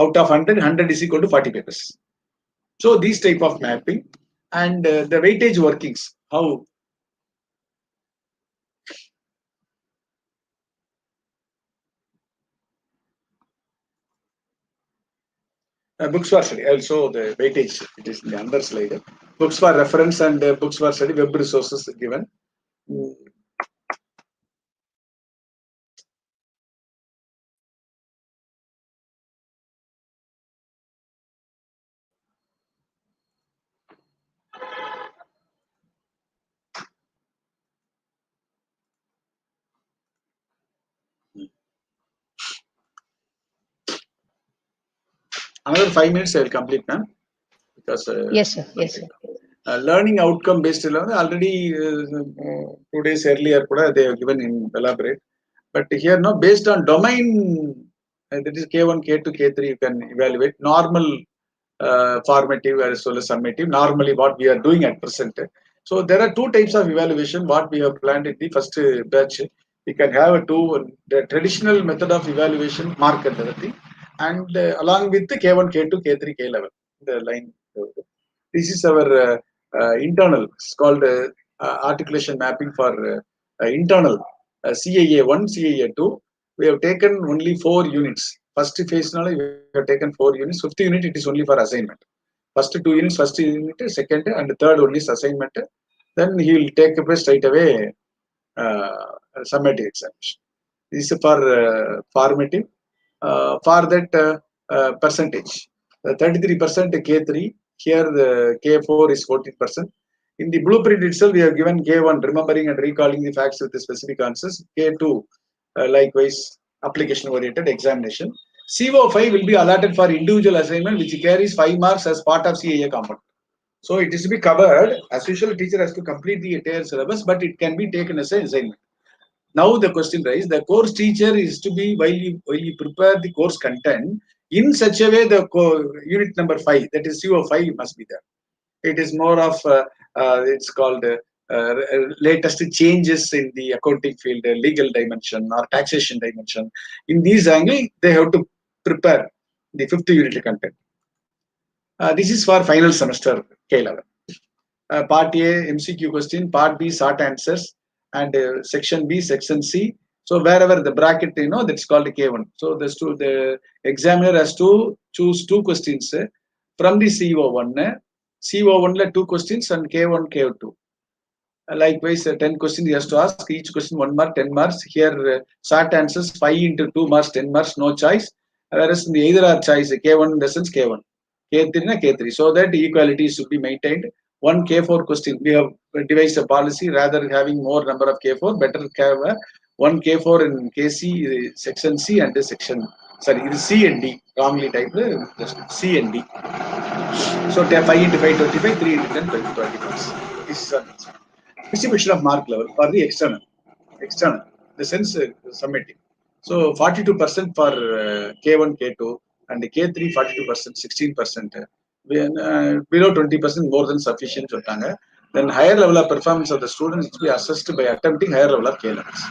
Out of 100, 100 is equal to 40 papers. So these type of mapping and the weightage workings, how books for study. Also the weightage, it is in the under slide. Books for reference and books for study, web resources given. Another 5 minutes I will complete, ma'am, because Yes, sir. Yes, sir. learning outcome based learning already 2 days earlier they have given in elaborate, but here now based on domain, that is K1, K2, K3, you can evaluate normal, formative as well as summative. Normally what we are doing at present. So there are two types of evaluation what we have planned in the first batch. We can have the traditional method of evaluation, mark and everything, and along with the K1, K2, K3, K level, the line. This is our internal. It's called articulation mapping for internal CAA 1, CAA 2. We have taken only 4 units. First phase, we have taken 4 units. 5th unit, it is only for assignment. First 2 units, first unit, second, and third one is assignment. Then he will take up straight away summative examination. This is for formative. For that percentage, 33% K3. Here the K4 is 14%. In the blueprint itself, we have given K1, remembering and recalling the facts with the specific answers. K2, likewise, application-oriented examination. CO5 will be allotted for individual assignment, which carries 5 marks as part of CAA component. So it is to be covered. As usual, teacher has to complete the entire syllabus, but it can be taken as an assignment. Now the question arises: the course teacher is to be, while you prepare the course content, in such a way the unit number 5, that is CO5, must be there. It is more of it's called latest changes in the accounting field, legal dimension or taxation dimension. In these angle, they have to prepare the 5th unit content. This is for final semester K level. Part A MCQ question, Part B short answers, and Section B, Section C. So wherever the bracket, that's called K1. So the examiner has to choose 2 questions from the CO1. CO1 2 questions and K1, K2. Likewise, 10 questions he has to ask. Each question 1 mark, 10 marks. Here, short answers 5 into 2 marks, 10 marks, no choice. Whereas in the either are choice, K1 in the sense K1, K3 K3. So that equality should be maintained. One K4 question, we have devised a policy rather having more number of K4, better have one K4 in KC, section C and section, sorry, it is C and D, wrongly typed, just C and D. So 5 into 5, 25, 3 into 10, 20 marks. This is distribution of mark level for the external, the sense summative. So 42% for K1, K2, and K3 42%, 16%. Below 20% more than sufficient. Then higher level of performance of the students is to be assessed by attempting higher level of K levels.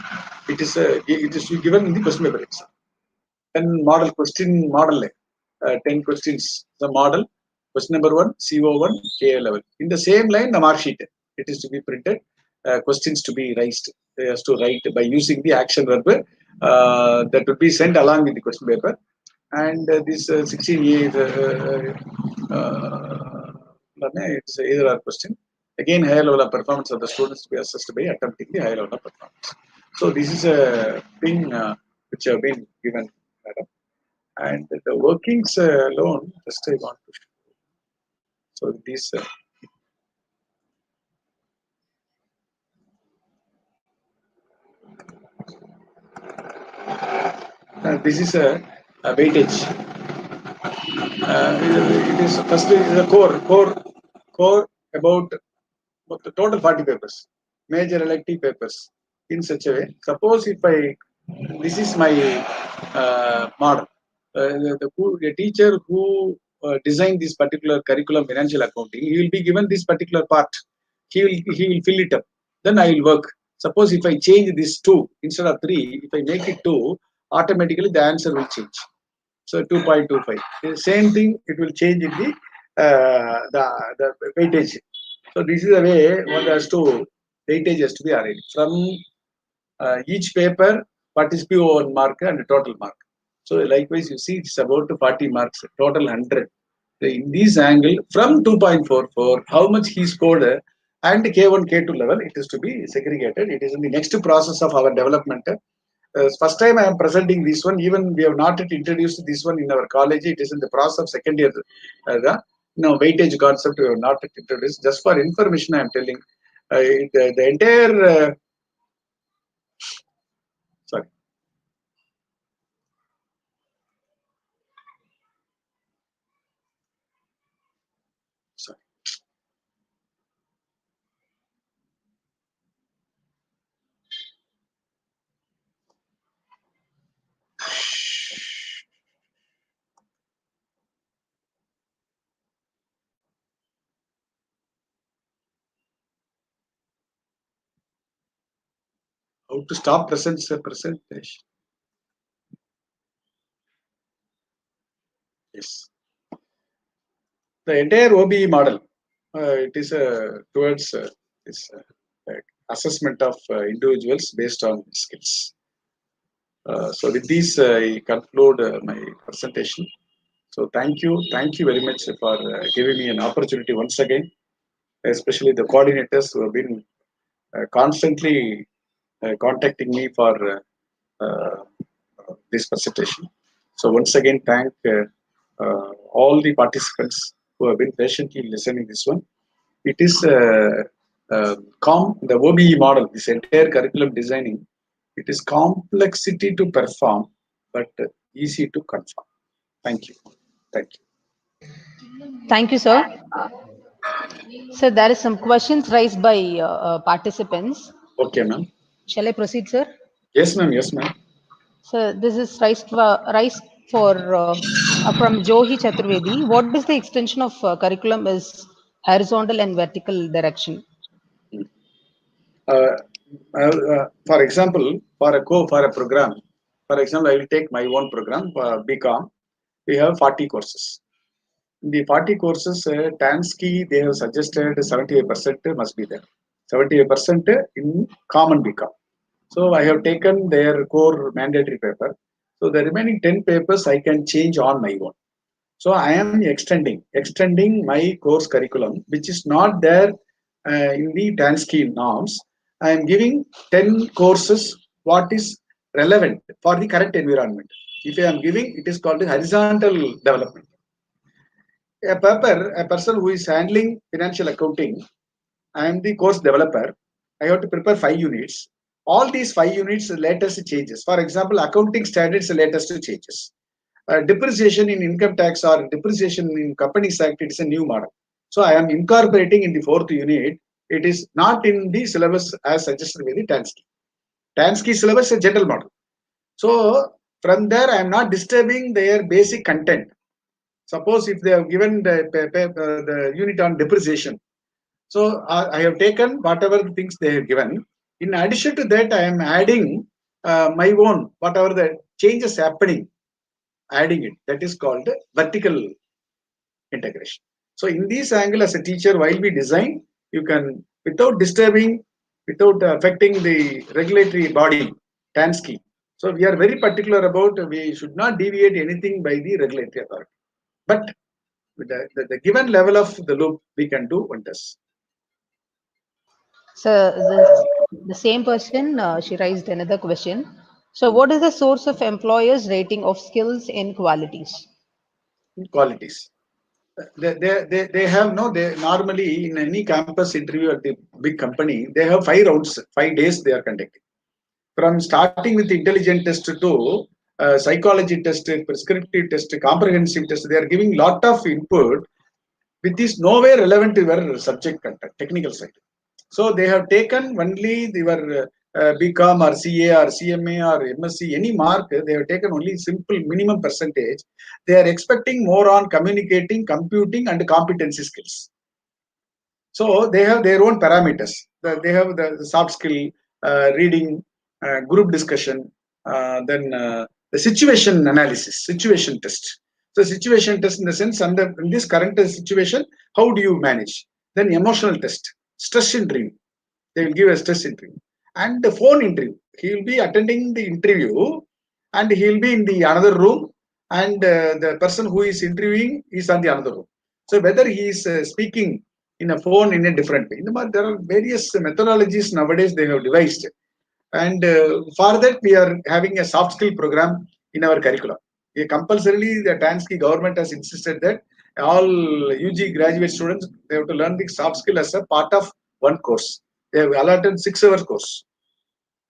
It is given in the question paper itself. Then model question, 10 questions. The model question number 1, CO1, K level. In the same line, the mark sheet. It is to be printed. Questions to be raised. They has to write by using the action verb that would be sent along with the question paper. And this 16A it's either or question. Again, higher level of performance of the students to be assessed by attempting the higher level of performance. So this is a thing which have been given, madam. And the workings alone, just I want to show. So these. This is a weightage. It is first the core about the total 40 papers, major elective papers, in such a way. Suppose if this is my model, the teacher who design this particular curriculum financial accounting, he will be given this particular part. He will fill it up. Then I will work. Suppose if I change this 2 instead of 3, if I make it 2, automatically the answer will change. So 2.25. The same thing, it will change in the weightage. So this is the way one has to, weightage has to be arranged. From each paper, what is PO1 mark and total mark. So likewise, you see it's about 40 marks, total 100. In this angle, from 2.44, how much he scored and K1, K2 level, it is to be segregated. It is in the next process of our development. First time I am presenting this one, even we have not yet introduced this one in our college. It is in the process of second year. The weightage concept we have not yet introduced. Just for information, I am telling. The entire, sorry. Sorry. How to stop presentation? Yes. The entire OBE model, it is towards this assessment of individuals based on skills. So with this, I conclude my presentation. So thank you very much for giving me an opportunity once again, especially the coordinators who have been constantly contacting me for this presentation. So once again, thank all the participants who have been patiently listening this one. It is the OBE model, this entire curriculum designing, it is complexity to perform, but easy to confirm. Thank you. Thank you. Thank you, sir. So there is some questions raised by participants. Okay, ma'am. Shall I proceed, sir? Yes, ma'am. Yes, ma'am. So this is raised for from Johi Chaturvedi. What is the extension of curriculum is horizontal and vertical direction? For example, for a program, for example, I will take my own program, BCom. We have 40 courses. In the 40 courses, Tansky, they have suggested 78% must be there. 78% in common BCom. So I have taken their core mandatory paper. So the remaining 10 papers I can change on my own. So I am extending my course curriculum, which is not there in the Tansky norms. I am giving 10 courses what is relevant for the current environment. If I am giving, it is called horizontal development. A person who is handling financial accounting, I am the course developer. I have to prepare 5 units. All these 5 units, latest changes. For example, accounting standards, latest changes. Depreciation in income tax or depreciation in Companies Act, it is a new model. So I am incorporating in the 4th unit. It is not in the syllabus as suggested by the Tansky. Tansky syllabus is a general model. So from there, I am not disturbing their basic content. Suppose if they have given the unit on depreciation, so I have taken whatever things they have given. In addition to that, I am adding my own, whatever the changes happening, adding it. That is called vertical integration. So in this angle, as a teacher, while we design, you can, without disturbing, without affecting the regulatory body, Tansky. So we are very particular about, we should not deviate anything by the regulatory authority. But with the given level of the loop, we can do wonders. So the same person, she raised another question. So what is the source of employers' rating of skills and qualities? Qualities. They have they normally in any campus interview at the big company, they have 5 rounds, 5 days they are conducting. From starting with the intelligent test to psychology test, prescriptive test, comprehensive test, they are giving lot of input which is nowhere relevant to your subject content, technical side. So they have taken only your BCom or CA or CMA or MSc, any mark, they have taken only simple minimum percentage. They are expecting more on communicating, computing, and competency skills. So they have their own parameters. They have the soft skill, reading, group discussion, then the situation analysis, situation test. So situation test in the sense, under in this current situation, how do you manage? Then emotional test, stress interview. They will give a stress interview and the phone interview. He will be attending the interview and he will be in the another room and the person who is interviewing is on the another room. So whether he is speaking in a phone in a different way. There are various methodologies nowadays they have devised. And for that, we are having a soft skill program in our curriculum. Compulsorily, the Tansky government has insisted that all UG graduate students, they have to learn the soft skill as a part of one course. They have allotted 6 hours course.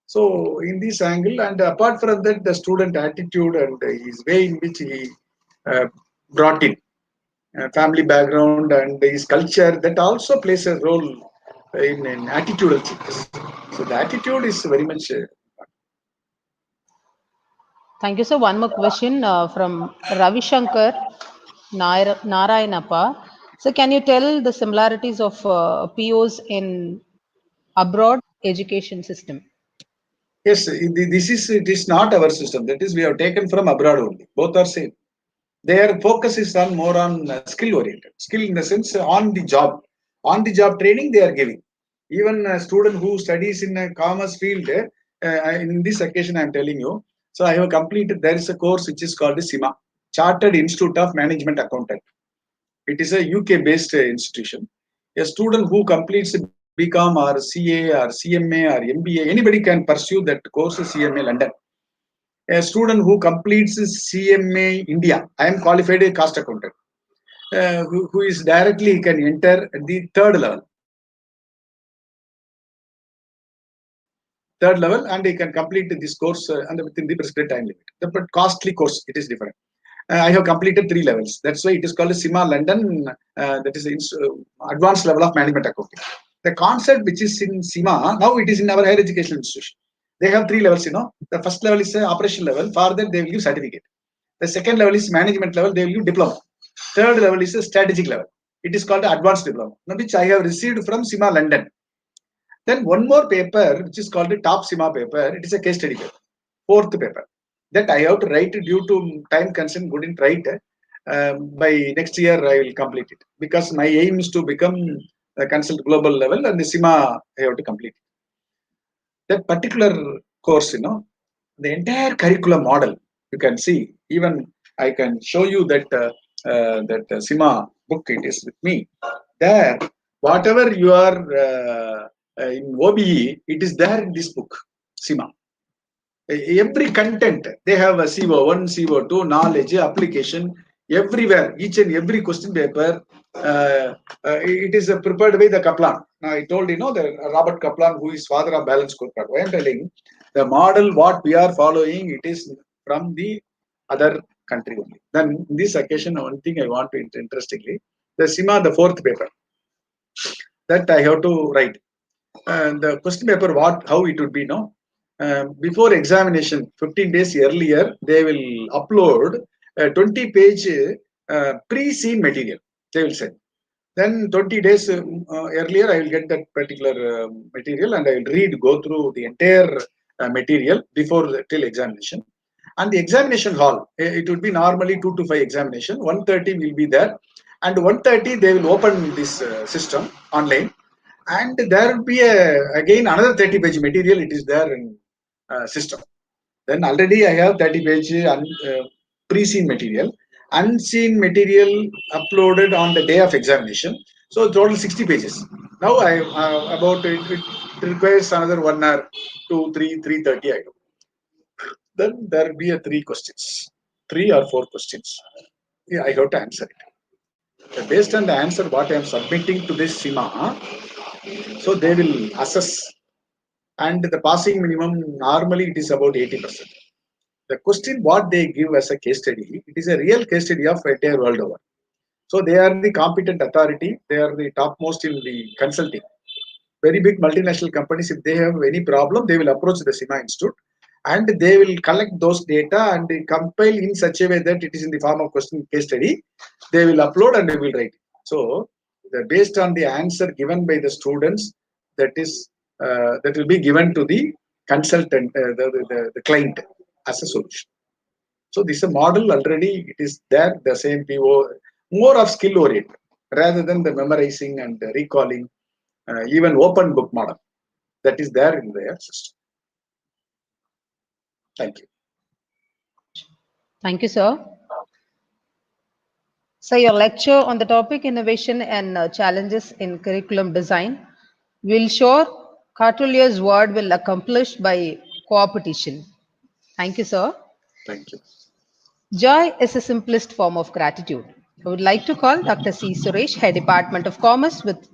So in this angle, and apart from that, the student attitude and his way in which he brought in family background and his culture, that also plays a role in attitudinal changes. So the attitude is very much. Thank you, sir. One more question from Ravi Shankar Narayanappa. So, can you tell the similarities of POs in abroad education system? Yes, it is not our system. That is, we have taken from abroad only. Both are same. Their focus is on more on skill oriented. Skill in the sense on the job training they are giving. Even a student who studies in a commerce field, in this occasion I am telling you. So I have completed. There is a course which is called CIMA, Chartered Institute of Management Accountant. It is a UK based institution. A student who completes BCom or CA or CMA or MBA, anybody can pursue that course, CMA London. A student who completes CMA India, I am qualified a cost accountant, who is directly can enter the third level, and he can complete this course and within the prescribed time limit. But costly course, it is different. I have completed 3 levels. That's why it is called CIMA London. That is advanced level of management accounting. The concept which is in CIMA, now it is in our higher education institution. They have 3 levels, The first level is operation level. For that, they will give certificate. The second level is management level. They will give diploma. Third level is a strategic level. It is called advanced diploma, which I have received from CIMA London. Then one more paper, which is called the top CIMA paper. It is a case study paper. 4th paper. That I have to write due to time constraint, couldn't write. By next year, I will complete it. Because my aim is to become a consult global level and the CIMA I have to complete it. That particular course, the entire curriculum model, you can see. Even I can show you that CIMA book, it is with me. There, whatever you are in OBE, it is there in this book, CIMA. Every content, they have a CO1, CO2, knowledge, application, everywhere, each and every question paper, it is prepared by the Kaplan. Now, I told the Robert Kaplan, who is father of balanced scorecard. I am telling the model, what we are following, it is from the other country only. Then, in this occasion, one thing I want to interestingly, the CIMA, the 4th paper, that I have to write. The question paper, how it would be, before examination, 15 days earlier, they will upload a 20-page pre-seen material. They will send. Then 20 days earlier, I will get that particular material and I will go through the entire material before till examination. And the examination hall, it would be normally 2 to 5 examination. 1:30 will be there, and 1:30 they will open this system online, and there will be again another 30-page material. It is there in system. Then already I have 30-page pre-seen material, unseen material uploaded on the day of examination. So total 60 pages. Now I about it requires another 1 hour, 2, 3, 3:30 I do. Then there will be 3 questions, 3 or 4 questions. Yeah, I have to answer it. Based on the answer what I am submitting to this CIMA, so they will assess, and the passing minimum normally it is about 80%. The question what they give as a case study, it is a real case study of entire world over. So they are the competent authority. They are the topmost in the consulting. very big multinational companies, if they have any problem, they will approach the SIMA Institute and they will collect those data and compile in such a way that it is in the form of question case study. They will upload and they will write. So, based on the answer given by the students, that will be given to the consultant, the client as a solution. So this is a model already. It is there. The same PO, more of skill oriented rather than the memorizing and recalling. Even open book model that is there in their system. Thank you. Thank you, sir. So, your lecture on the topic innovation and challenges in curriculum design will show Cartolier's word will accomplish by co-opetition. Thank you, sir. Thank you. Joy is the simplest form of gratitude. I would like to call Dr. C. Suresh, Head Department of Commerce with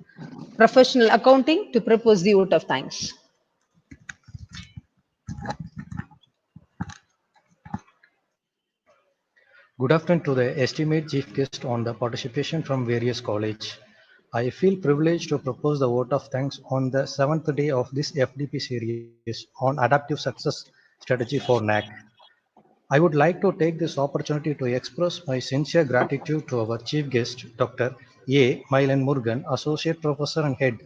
Professional Accounting, to propose the vote of thanks. Good afternoon to the esteemed chief guest on the participation from various college. I feel privileged to propose the vote of thanks on the 7th day of this FDP series on adaptive success strategy for NAAC. I would like to take this opportunity to express my sincere gratitude to our chief guest, Dr. A. Mayil Murugan, Associate Professor and Head,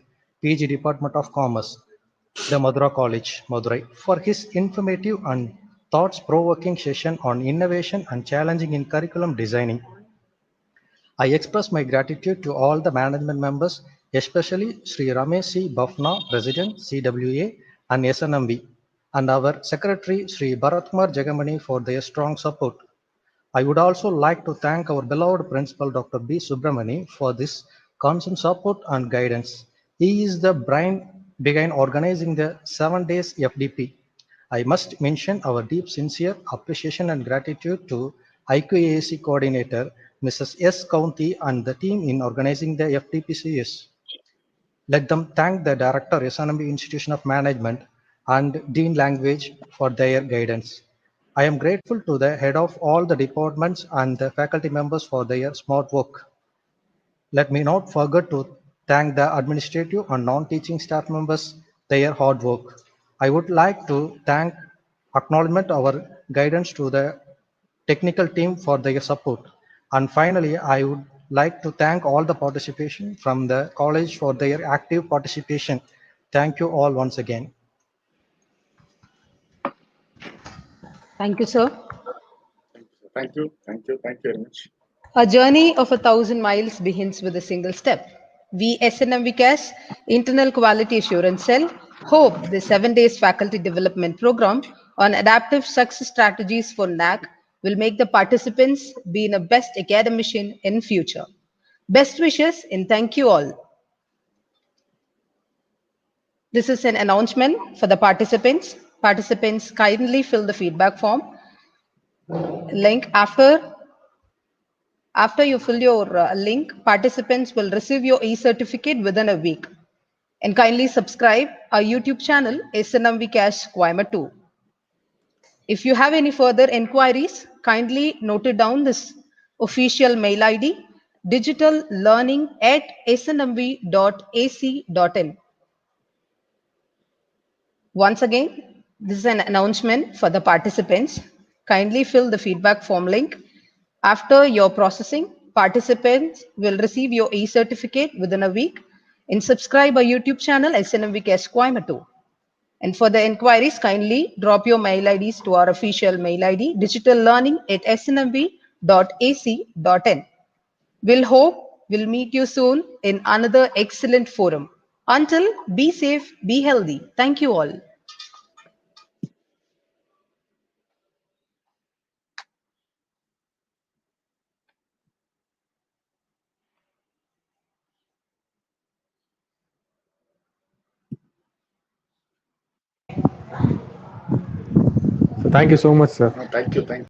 PG Department of Commerce, the Madura College, Madurai, for his informative and thoughts-provoking session on innovation and challenging in curriculum designing. I express my gratitude to all the management members, especially Sri Ramesh C. Bafna, President, CWA and SNMV, and our Secretary Sri Bharatkumar Jagamani for their strong support. I would also like to thank our beloved Principal Dr. B. Subramani for this constant support and guidance. He is the brain behind organizing the 7 days FDP. I must mention our deep, sincere appreciation and gratitude to IQAAC coordinator, Mrs. S. County, and the team in organizing the FDPCS. Let them thank the director, SNMB Institution of Management, and Dean Language for their guidance. I am grateful to the head of all the departments and the faculty members for their smart work. Let me not forget to thank the administrative and non-teaching staff members their hard work. I would like to thank acknowledgement our guidance to the technical team for their support. And finally, I would like to thank all the participation from the college for their active participation. Thank you all once again. Thank you, sir. Thank you. Thank you. Thank you very much. A journey of 1,000 miles begins with a single step. We SNMV CAS, Internal Quality Assurance Cell, hope the 7 days faculty development program on adaptive success strategies for NAAC will make the participants be in a best academician in future. Best wishes and thank you all. This is an announcement for the participants. Participants kindly fill the feedback form link after you fill your link, participants will receive your e-certificate within a week. And kindly subscribe our YouTube channel, SNMV Cash Coimbatore. If you have any further inquiries, kindly note it down this official mail ID, digitallearning@snmv.ac.in. Once again, this is an announcement for the participants. Kindly fill the feedback form link. After your processing, participants will receive your e-certificate within a week and subscribe our YouTube channel SNMV Cash Coimbatore. And for the inquiries, kindly drop your mail IDs to our official mail ID, digitallearning@snmv.ac.in. We'll meet you soon in another excellent forum. Until, be safe, be healthy. Thank you all. So thank you so much, sir. Thank you. Thank you.